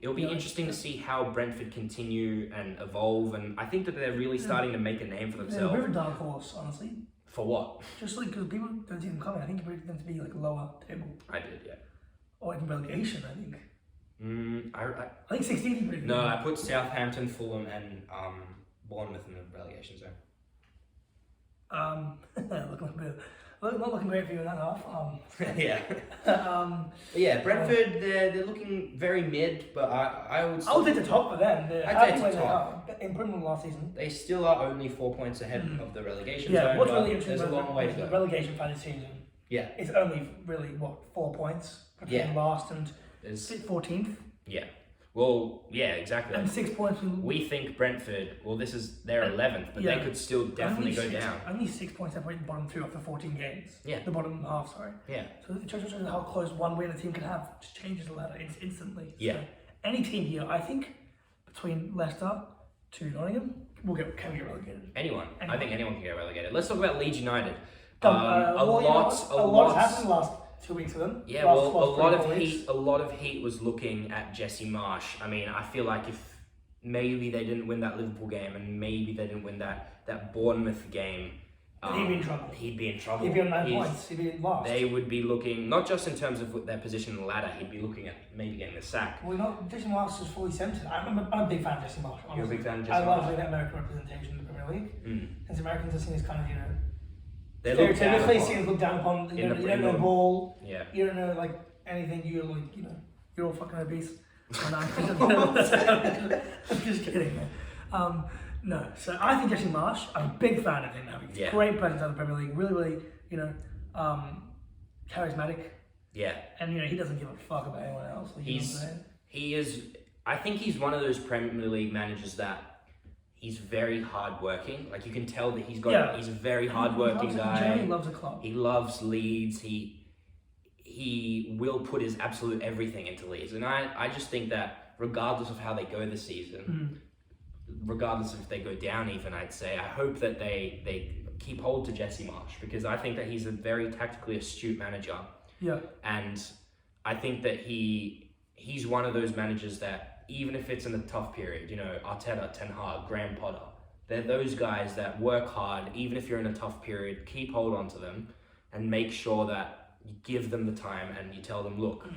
It'll be interesting to see how Brentford continue and evolve, and I think that they're really starting to make a name for themselves. They're a dark horse, honestly. For what? Just because people don't see them coming. I think you predict them to be lower table. I did, yeah. Or in relegation, I think. I think 16 you predicted. No, I put Southampton, Fulham, and Bournemouth in the relegation zone. Not looking great for you in that half. Yeah. But yeah, Brentford, they're looking very mid, but I would. I would take the top for them. I'd take the top. Improvement last season. They still are only 4 points ahead of the relegation zone. Yeah, what's really interesting there's a long way to go. The relegation for this season. Yeah. It's only really 4 points between last and 14th. Yeah. Well, yeah, exactly. And 6 points. We think Brentford. Well, this is their 11th, but they could still definitely go down. Only 6 points separate the bottom 2 after 14 games. Yeah. The bottom half, sorry. Yeah. So it shows how close one win a team can have. Just changes the ladder instantly. Yeah. So any team here, I think, between Leicester to Nottingham, can get relegated. Anyone. I think anyone can get relegated. Let's talk about Leeds United. A lot happened last 2 weeks for them. Yeah, well, a lot of heat was looking at Jesse Marsch. I mean, I feel like if maybe they didn't win that Liverpool game and maybe they didn't win that Bournemouth game, he'd be in trouble. He'd be in trouble. He'd be on 9 points. He'd be last. They would be looking, not just in terms of their position in the ladder, he'd be looking at maybe getting the sack. Well, Jesse Marsch is fully centred. I'm a big fan of Jesse Marsch. You're a big fan of Jesse Marsch? I love the American representation in the Premier League. Because Americans are seen as kind of, they look down upon. Look down upon. You don't know ball. Yeah. You don't know anything. You're all fucking obese. I'm just kidding, man. No, so I think Jesse Marsch, I'm a big fan of him now. He's great presence out of the Premier League. Really, charismatic. Yeah. And he doesn't give a fuck about anyone else. He is. I think he's one of those Premier League managers that. He's very hardworking. Like you can tell that he's a very hardworking guy. He loves a club. He loves Leeds. He will put his absolute everything into Leeds. And I just think that regardless of how they go this season, regardless of if they go down even, I'd say, I hope that they keep hold to Jesse Marsch, because I think that he's a very tactically astute manager. Yeah. And I think that he's one of those managers that, even if it's in a tough period, you know, Arteta, Ten Hag, Graham Potter, they're those guys that work hard, even if you're in a tough period, keep hold on to them and make sure that you give them the time and you tell them, look,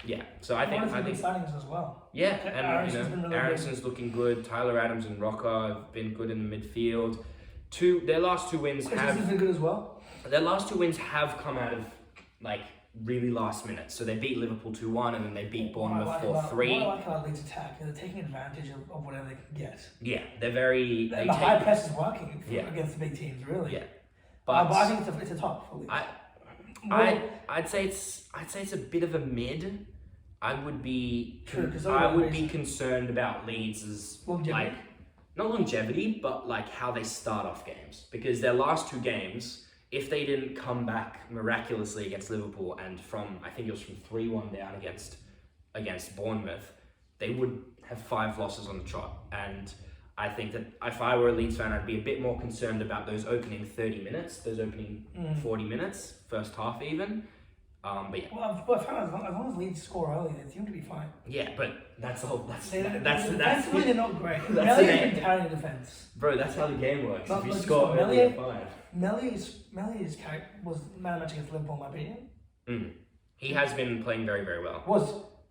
yeah. So I think signings as well. Yeah, and you know, really Aronson's looking good. Tyler Adams and Rocker have been good in the midfield. Their last two wins have been good as well. Their last two wins have come out of like really last minute. So they beat Liverpool 2-1 and then they beat Bournemouth 4-3. What I like about Leeds' attack, they're taking advantage of whatever they can get. Yeah, they're very. The high press is working against the big teams, really. Yeah, but I think it's a top for Leeds. I'd say it's a bit of a mid. I would be concerned about Leeds' like not longevity, but like how they start off games, because their last two games, if they didn't come back miraculously against Liverpool and I think it was from 3-1 down against Bournemouth, they would have 5 losses on the trot. And I think that if I were a Leeds fan, I'd be a bit more concerned about those opening 30 minutes, those opening 40 minutes, first half even. But yeah. Well, I found as long as Leeds score early, they seem to be fine. Yeah, but that's defensively they're not great. That's Melly's been carrying defense. Bro, that's how the game works. But if you score early, you're fine. Melly's was man match against Liverpool, in my opinion. He has been playing very, very well. Was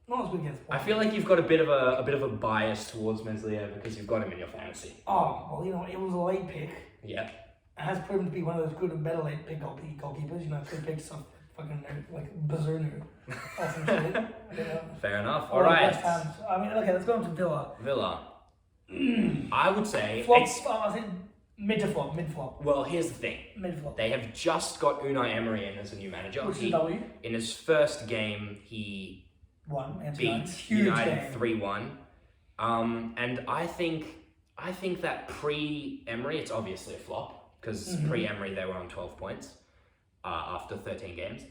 not as good against Bournemouth. I feel like you've got a bit of a bias towards Meslier because you've got him in your fantasy. Oh well, you know, it was a late pick. Yeah. It has proven to be one of those good and better late pick goalkeepers. You know, could pick some fucking like Bazunu or some shit. Fair enough. All right. I mean, okay, let's go on to Villa. I would say mid flop. Well, here's the thing. Mid flop. They have just got Unai Emery in as a new manager. Which is W. In his first game, he beat United 3-1. And I think that pre-Emery, it's obviously a flop, because pre-Emery they were on 12 points. After 13 games.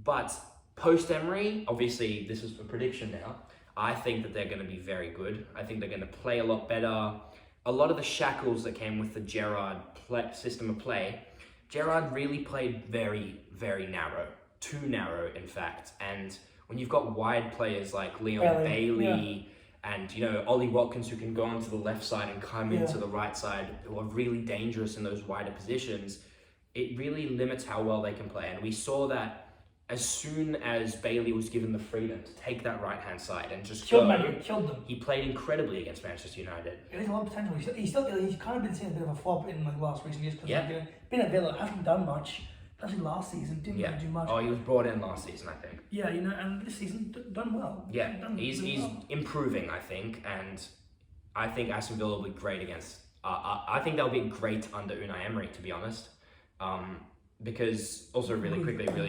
But post-Emery, obviously this is a prediction now, I think that they're going to be very good. I think they're going to play a lot better. A lot of the shackles that came with the Gerrard system of play, Gerrard really played very, very narrow. Too narrow, in fact. And when you've got wide players like Leon Bailey and, you know, Ollie Watkins, who can go onto the left side and come into the right side, who are really dangerous in those wider positions, it really limits how well they can play. And we saw that as soon as Bailey was given the freedom to take that right-hand side and just killed them. He played incredibly against Manchester United. There's a lot of potential. He's kind of been seeing a bit of a flop in like the last recent years, because he's been at Villa, hasn't done much. Especially last season, didn't really do much. Oh, he was brought in last season, I think. Yeah, you know, and this season done well. Yeah, he's improving, I think, and I think Aston Villa will be great against. I think they'll be great under Unai Emery, to be honest. Because also really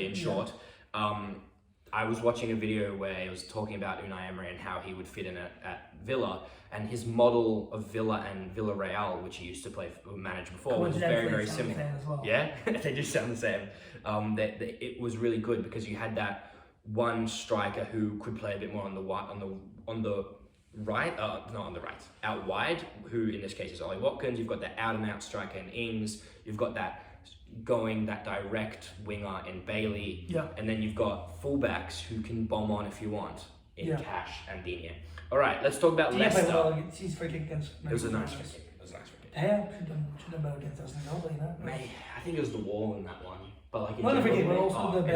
in short, I was watching a video where he was talking about Unai Emery and how he would fit in at Villa, and his model of Villa and Villarreal, which he used to manage before, was very, very similar. Well. Yeah, they just sound the same. It was really good because you had that one striker who could play a bit more on the right, not on the right, out wide, who in this case is Ollie Watkins. You've got that out and out striker in Ings. You've got that direct winger in Bailey, and then you've got fullbacks who can bomb on if you want in Cash and Digne. All right, let's talk about Leicester. He's free kick against. It was a nice free kick. Yeah, should have done better against us, you know. I think it was the wall in that one, but like. Not the free kick, but also the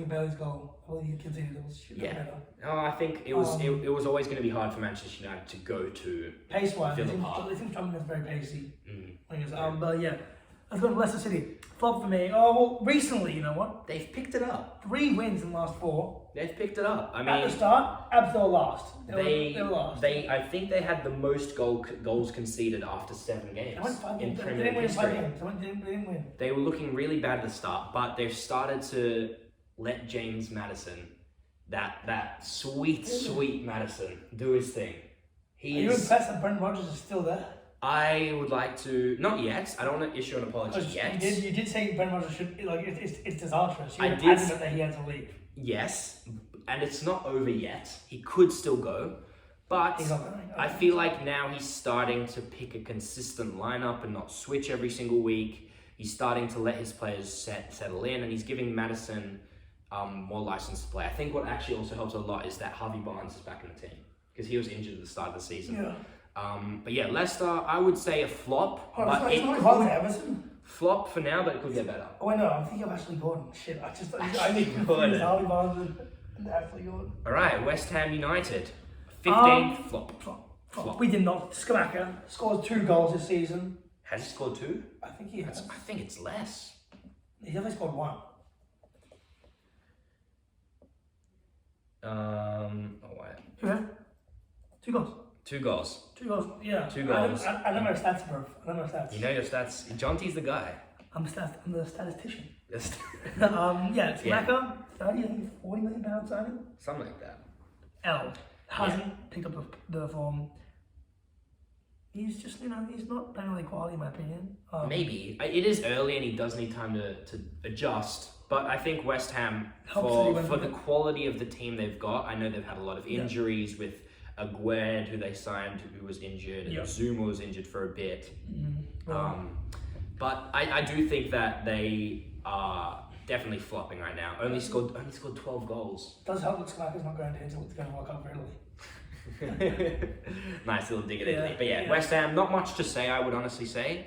Bailey's goal. Well, you can see it was better. No, I think it was. It was always going to be hard for Manchester United to go to. Pace-wise, they seem to is very pacey. But yeah. Let's go to Leicester City. Flop for me. Oh, well, recently, you know what? They've picked it up. 3 wins in the last 4. They've picked it up. I mean, at the start, absolutely last. They were last. I think they had the most goals conceded after 7 games in Premier League history. They didn't win. They were looking really bad at the start, but they've started to let James Maddison, that sweet Maddison, do his thing. Are you impressed that Brendan Rodgers is still there? I would like to, not yet. I don't want to issue an apology yet. You did say Brendan Rodgers should, like, it's disastrous. You I were did adamant that he had to leave. Yes, and it's not over yet. He could still go. But He's not going. I feel like now he's starting to pick a consistent lineup and not switch every single week. He's starting to let his players settle in, and he's giving Madison more license to play. I think what actually also helps a lot is that Harvey Barnes is back in the team because he was injured at the start of the season. Yeah. But yeah, Leicester, I would say a flop. But it's not Everton. Flop for now, but it could get better. Oh, wait, no, I'm thinking of Ashley Gordon. Shit, I need to confuse Harvey Barnes and Ashley Gordon. All right, West Ham United, 15th flop. We did not. Skamaka scored 2 goals this season. Has he scored 2? I think he has. I think it's less. He's only scored 1. Oh wait. Who had? 2 goals. 2 goals. 2 goals. Yeah. 2 goals. I know my stats, bro. I know my stats. You know your stats. Jonty's the guy. I'm the statistician. Yes. Yeah, Skamaka, 30, I think 40 million pound signing. Something like that. L hasn't picked up the form. He's just, he's not playing really quality in my opinion. Maybe. It is early and he does need time to adjust. But I think West Ham, for the quality of the team they've got, I know they've had a lot of injuries with Aguerd, who they signed, who was injured, and Zuma was injured for a bit. But I do think that they are definitely flopping right now. Only scored 12 goals. Does help that Skamaka's not going to Italy. It's going to work out for Italy. Nice little dig at Italy. But yeah, West Ham, not much to say, I would honestly say.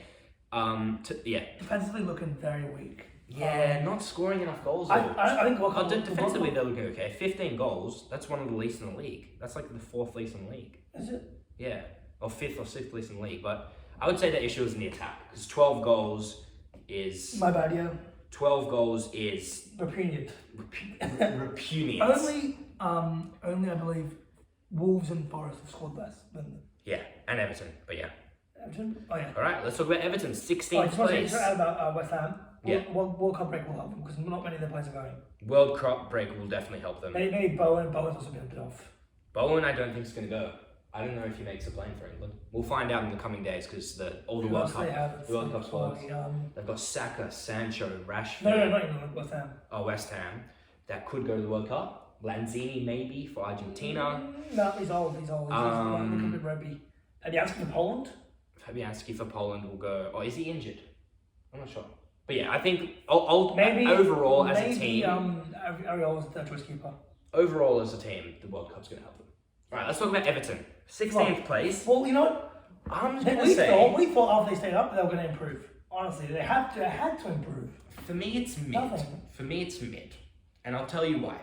Defensively looking very weak. Yeah, not scoring enough goals. I think defensively they're looking okay. 15 goals, that's one of the least in the league. That's like the 4th least in the league. Is it? Yeah, or 5th or 6th least in the league. But I would say the issue is in the attack. Because 12 goals is... My bad, yeah. 12 goals is... Repugnant. Repugnant. Only I believe Wolves and Forest have scored less than them. Yeah, and Everton, but yeah. Everton? Oh yeah. Alright, let's talk about Everton, 16th I just want place. to add about West Ham. Yeah. World Cup break will help them because not many of their players are going. World Cup break will definitely help them. Maybe Bowen's also been a bit off. Bowen, I don't think is going to go. I don't know if he makes a plane for England. We'll find out in the coming days because all the World Cup squads. They've got Saka, Sancho, Rashford. No, not England. West Ham. Oh, West Ham. That could go to the World Cup. Lanzini maybe for Argentina. No, he's old. He's looking a bit rugby. Fabianski for Poland. Fabianski for Poland will go. Oh, is he injured? I'm not sure. But yeah, I think overall as a team. Ariola's the choice keeper. Overall as a team, the World Cup's going to help them. Alright, let's talk about Everton. 16th place. Well, you know what? We thought after they stayed up they were going to improve. Honestly, they had to improve. For me, it's mid. Nothing. For me, it's mid. And I'll tell you why.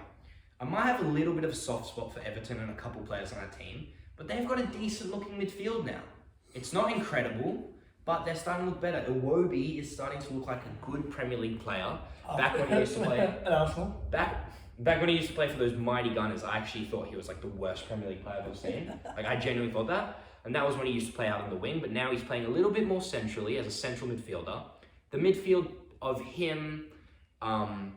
I might have a little bit of a soft spot for Everton and a couple players on our team, but they've got a decent looking midfield now. It's not incredible, but they're starting to look better. Iwobi is starting to look like a good Premier League player. Back when he used to play at Arsenal. Back when he used to play for those mighty Gunners, I actually thought he was like the worst Premier League player I've ever seen. Like I genuinely thought that. And that was when he used to play out on the wing, but now he's playing a little bit more centrally as a central midfielder. The midfield of him, Onana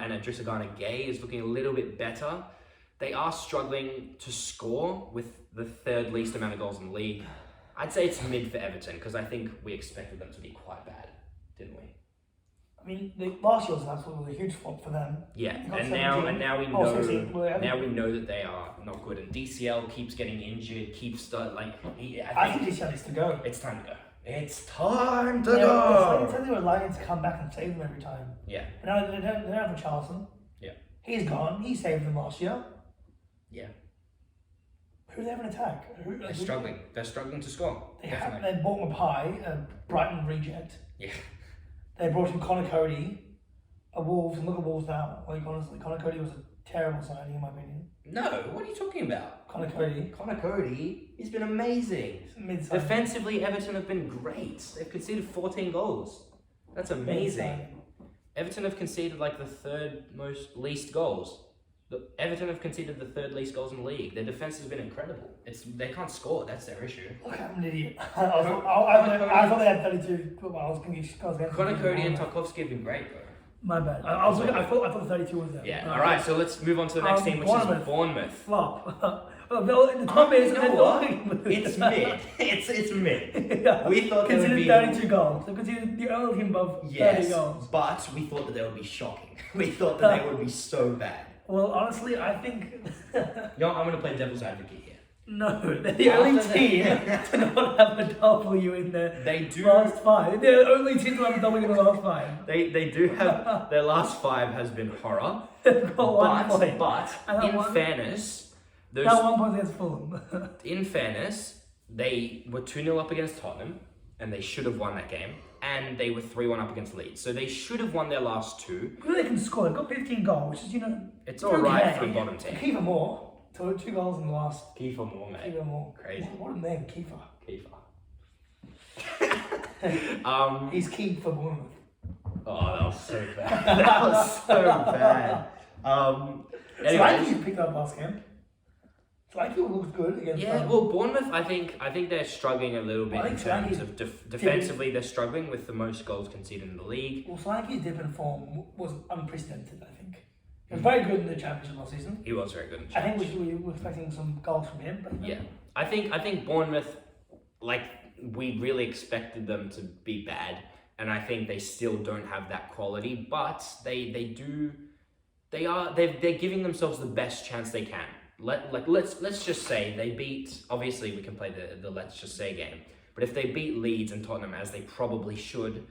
and Idrissa Gana Gueye is looking a little bit better. They are struggling to score with the 3rd least amount of goals in the league. I'd say it's mid for Everton because I think we expected them to be quite bad, didn't we? I mean, last year was absolutely a huge flop for them. Yeah, and now we know that they are not good. And DCL keeps getting injured, I think DCL needs to go. It's time to go. It's time to go. It's like they were lying to come back and save them every time. Yeah. But now they don't have Richarlison. Yeah. He's gone. He saved them last year. Yeah. Who do they have in attack? They're struggling. They're struggling to score. They bought Mapai, a Brighton reject. Yeah. They brought in Connor Cody, a Wolves, and look at Wolves now. Like, honestly, Connor Cody was a terrible signing, in my opinion. No, what are you talking about? Connor Cody, he's been amazing. Defensively, Everton have been great. They've conceded 14 goals. That's amazing. Everton have conceded like the 3rd least goals. Everton have conceded the 3rd least goals in the league. Their defense has been incredible. They can't score. That's their issue. Look, I'm an idiot. I thought they had 32. Connor Cody and Tarkovsky have been great, bro. My bad. I thought the 32 was there. Yeah. All right. So let's move on to the next team, which is Bournemouth. Flop. The top is it's mid. It's mid. Yeah. We thought they would be 32 goals. They conceded the only team above 30 goals. But we thought that they would be shocking. We thought that they would be so bad. Well, honestly, I think No, I'm going to play devil's advocate here. no, they're the only team to not have a W in the They do. last 5. They're the only team to have a W in the last 5. They do have their last 5 has been horror. They've got 1 point. But And that in one- fairness, those, That 1 point against Fulham. in fairness, they were 2-0 up against Tottenham, and they should have won that game. And they were 3-1 up against Leeds, so they should have won their last 2. Who they can score? They've got 15 goals, which is, you know, It's all right okay. for a bottom team. Kiefer Moore. 2 goals in the last. Kiefer Moore, mate. Kiefer Moore. Crazy. What a name, Kiefer. Kiefer. He's key for Bournemouth. Oh, that was so bad. That was so bad. It's like Anyways, you picked up last game. It's like you looked good against. yeah. Well, Bournemouth, I think they're struggling a little bit I in think terms Slanky's of defensively. They're struggling with the most goals conceded in the league. Well, Slanky's dip in form was unprecedented, I think. He was very good in the championship last season. He was very good. I think we were expecting some goals from him. But Yeah, I think Bournemouth, like we really expected them to be bad, and I think they still don't have that quality. But they're giving themselves the best chance they can. Let's just say they beat. Obviously, we can play the let's just say game. But if they beat Leeds and Tottenham as they probably should,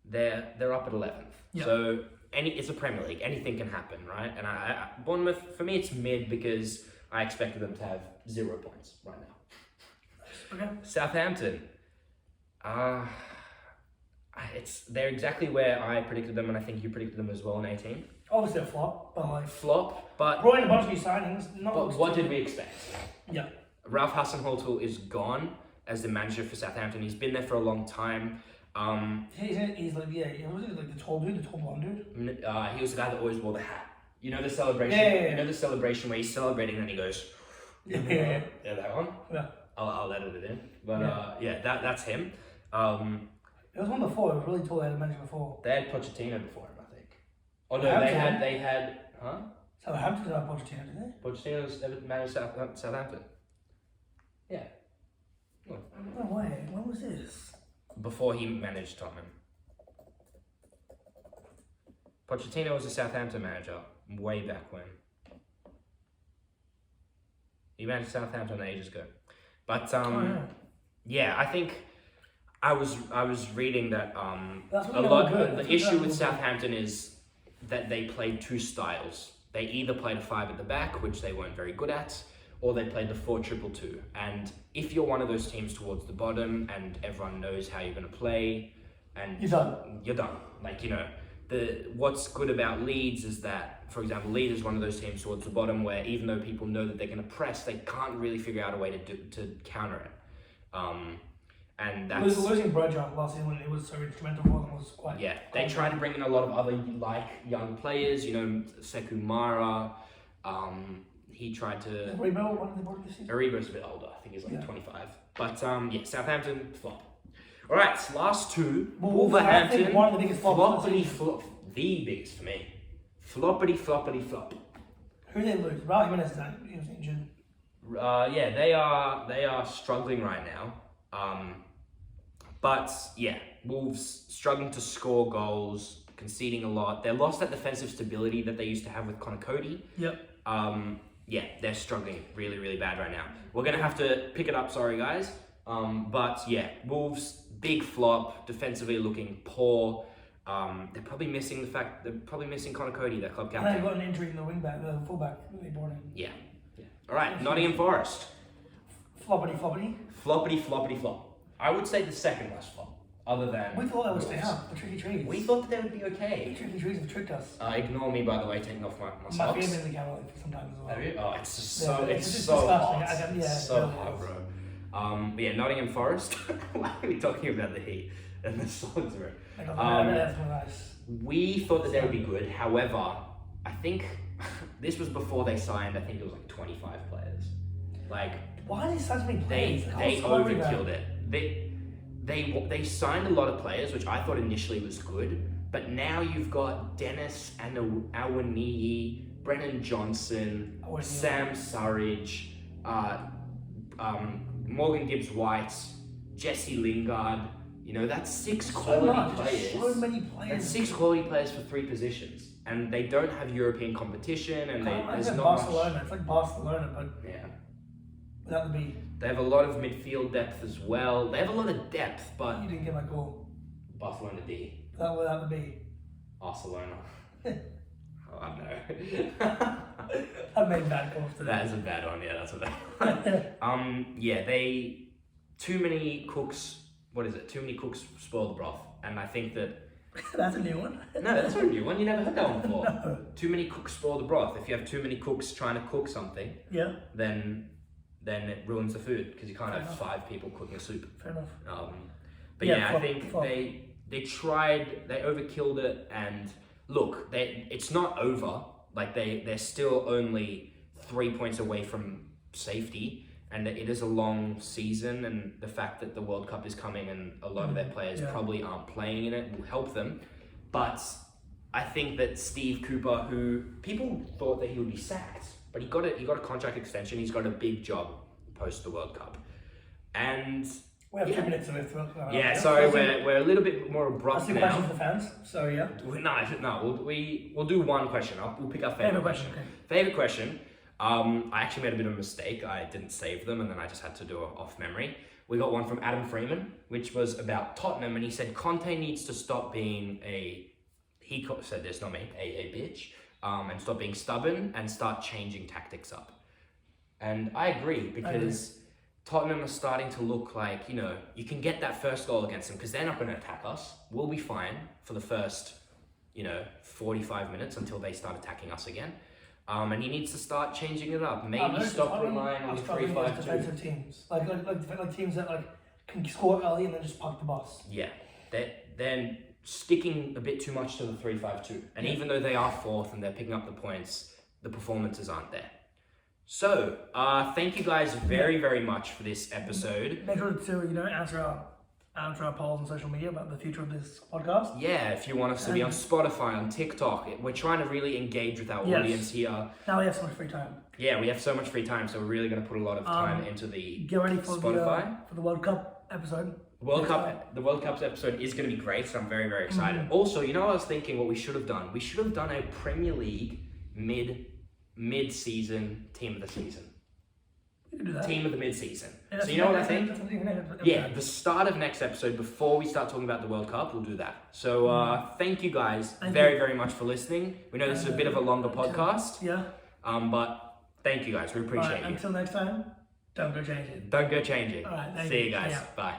they're up at 11th. Yeah. So it's a Premier League. Anything can happen, right? And I Bournemouth for me it's mid because I expected them to have 0 points right now. Okay. Southampton. They're exactly where I predicted them, and I think you predicted them as well in 18. Obviously a flop, but like Flop, but brought in a bunch of new signings. but what did we expect? Yeah. Ralph Hasenhuttl is gone as the manager for Southampton. He's been there for a long time. He's like was it like the tall blonde dude? He was the guy that always wore the hat. You know the celebration. Yeah. You know the celebration where he's celebrating and he goes. Yeah. Yeah, that one. Yeah. I'll edit it in. But that's him. It was one before. It was really tall. They had a manager before. They had Pochettino before him, I think. Oh no, Southampton. they had huh? Southampton did have Pochettino, did they? Pochettino's ever managed Southampton. Yeah. No way. When was this? Before he managed Tottenham. Pochettino was a Southampton manager way back when. He managed Southampton ages ago. But yeah, I think I was reading that That's what a they lot were good. the That's issue what with they were good. Southampton is that they played 2 styles. They either played a 5 at the back, which they weren't very good at, or they played the 4-2-2. And if you're one of those teams towards the bottom and everyone knows how you're going to play, and You're done. You're done. Like, you know, what's good about Leeds is that, for example, Leeds is one of those teams towards the bottom where even though people know that they're going to press, they can't really figure out a way to counter it. And that's Losing Bradshaw last season when it was so instrumental for them was quite. yeah. They tried to bring in a lot of other young players. You know, Sekou Mara. He tried to. Rebo, what did they brought this season? Aribo's a bit older. I think he's like Yeah. 25. But yeah, Southampton flop. All right, last 2. Wolves, I think Wolverhampton. one of the biggest flops of the Floppity season. flop. The biggest for me. Floppity floppity flop. Who did they lose? Raul Jimenez is that he was injured. Yeah, they are struggling right now. But yeah, Wolves struggling to score goals, conceding a lot. They lost that defensive stability that they used to have with Connor Cody. Yep. Yeah, they're struggling really, really bad right now. We're gonna have to pick it up, sorry guys. But yeah, Wolves, big flop, defensively looking poor. They're probably missing Connor Cody, their club And they captain. got an injury in the fullback that they brought in. Yeah. All right, Nottingham Forest. Floppity floppity. Floppity floppity flop. I would say the second worst flop, other than We thought that would stay Wolves. up. The tricky trees. We thought that they would be The okay. tricky trees have tricked us. Ignore me, by the way, taking off my My socks. family in the camera sometimes as well. Have you? Oh, it's just Yeah, so it's it's just so disgusting. hot. I yeah, It's so it really hot, is. bro. But yeah, Nottingham Forest. Why are we talking about the Heat and the Salisbury? I got that's nice. We thought that they would be good. However, I think this was before they signed. I think it was like 25 players. Like Why are they such many players? they overkilled it. They signed a lot of players, which I thought initially was good. But now you've got Dennis and Awaniyi, Brennan Johnson, Awaniyi. Sam Surridge, Morgan Gibbs-White, Jesse Lingard, You know, that's six So quality much. players. So many players. That's 6 quality players for 3 positions. And they don't have European competition, and there's like not Barcelona. much. It's like Barcelona, but Yeah. without the B. They have a lot of midfield depth as well. They have a lot of depth, but You didn't get my goal. Barcelona D. Without the B. Barcelona. Oh no. I've made bad calls today. That is a bad one, yeah, that's a bad one. Yeah, too many cooks, too many cooks spoil the broth. And I think that... That's a new one. No, that's not a new one, you never heard that one before. No. Too many cooks spoil the broth. If you have too many cooks trying to cook something, Yeah. then it ruins the food, because you can't Fair have enough. 5 people cooking soup. Fair enough. But Yeah, yeah, flop, I think flop. they tried, they overkilled it, and look, it's not over. Like they're still only 3 points away from safety, and it is a long season, and the fact that the World Cup is coming and a lot of their players probably aren't playing in it will help them. But I think that Steve Cooper, who people thought that he would be sacked, but he got a contract extension. He's got a big job post the World Cup, and We have 2 minutes to live. yeah. Sorry, we're a little bit more abrupt That's the now. question for the fans. So yeah. No. We'll do one question. We'll pick our favorite question. Okay. Favorite question. I actually made a bit of a mistake. I didn't save them, and then I just had to do it off memory. We got one from Adam Freeman, which was about Tottenham, and he said Conte needs to stop being said this, not me, a bitch, and stop being stubborn and start changing tactics up. And I agree, because Tottenham are starting to look like, you can get that first goal against them, because they're not going to attack us. We'll be fine for the first, 45 minutes until they start attacking us again. And he needs to start changing it up. Maybe stop relying on 3-5-2. Defensive teams, like teams that can score early and then just park the bus. Yeah, they're sticking a bit too much to the 3-5-2, and even though they are 4th and they're picking up the points, the performances aren't there. So, thank you guys very, very much for this episode. Make sure to answer our polls on social media about the future of this podcast. Yeah, if you want us to be on Spotify, on TikTok, we're trying to really engage with our audience here. Now we have so much free time. Yeah, we have so much free time, so we're really going to put a lot of time into the Get ready for Spotify. for the World Cup episode. The World Cup's episode is going to be great, so I'm very, very excited. Also, what I was thinking, what we should have done? We should have done a Premier League mid-season team of the season. We can do that. Team of the mid-season. Yeah, so you know what I think? Yeah, The start of next episode, before we start talking about the World Cup, we'll do that. So thank you guys very, very much for listening. We know this is a bit of a longer podcast. Yeah. But thank you guys. We appreciate you. Until next time, don't go change it. Don't go change it. All right, See you guys. Yeah. Bye.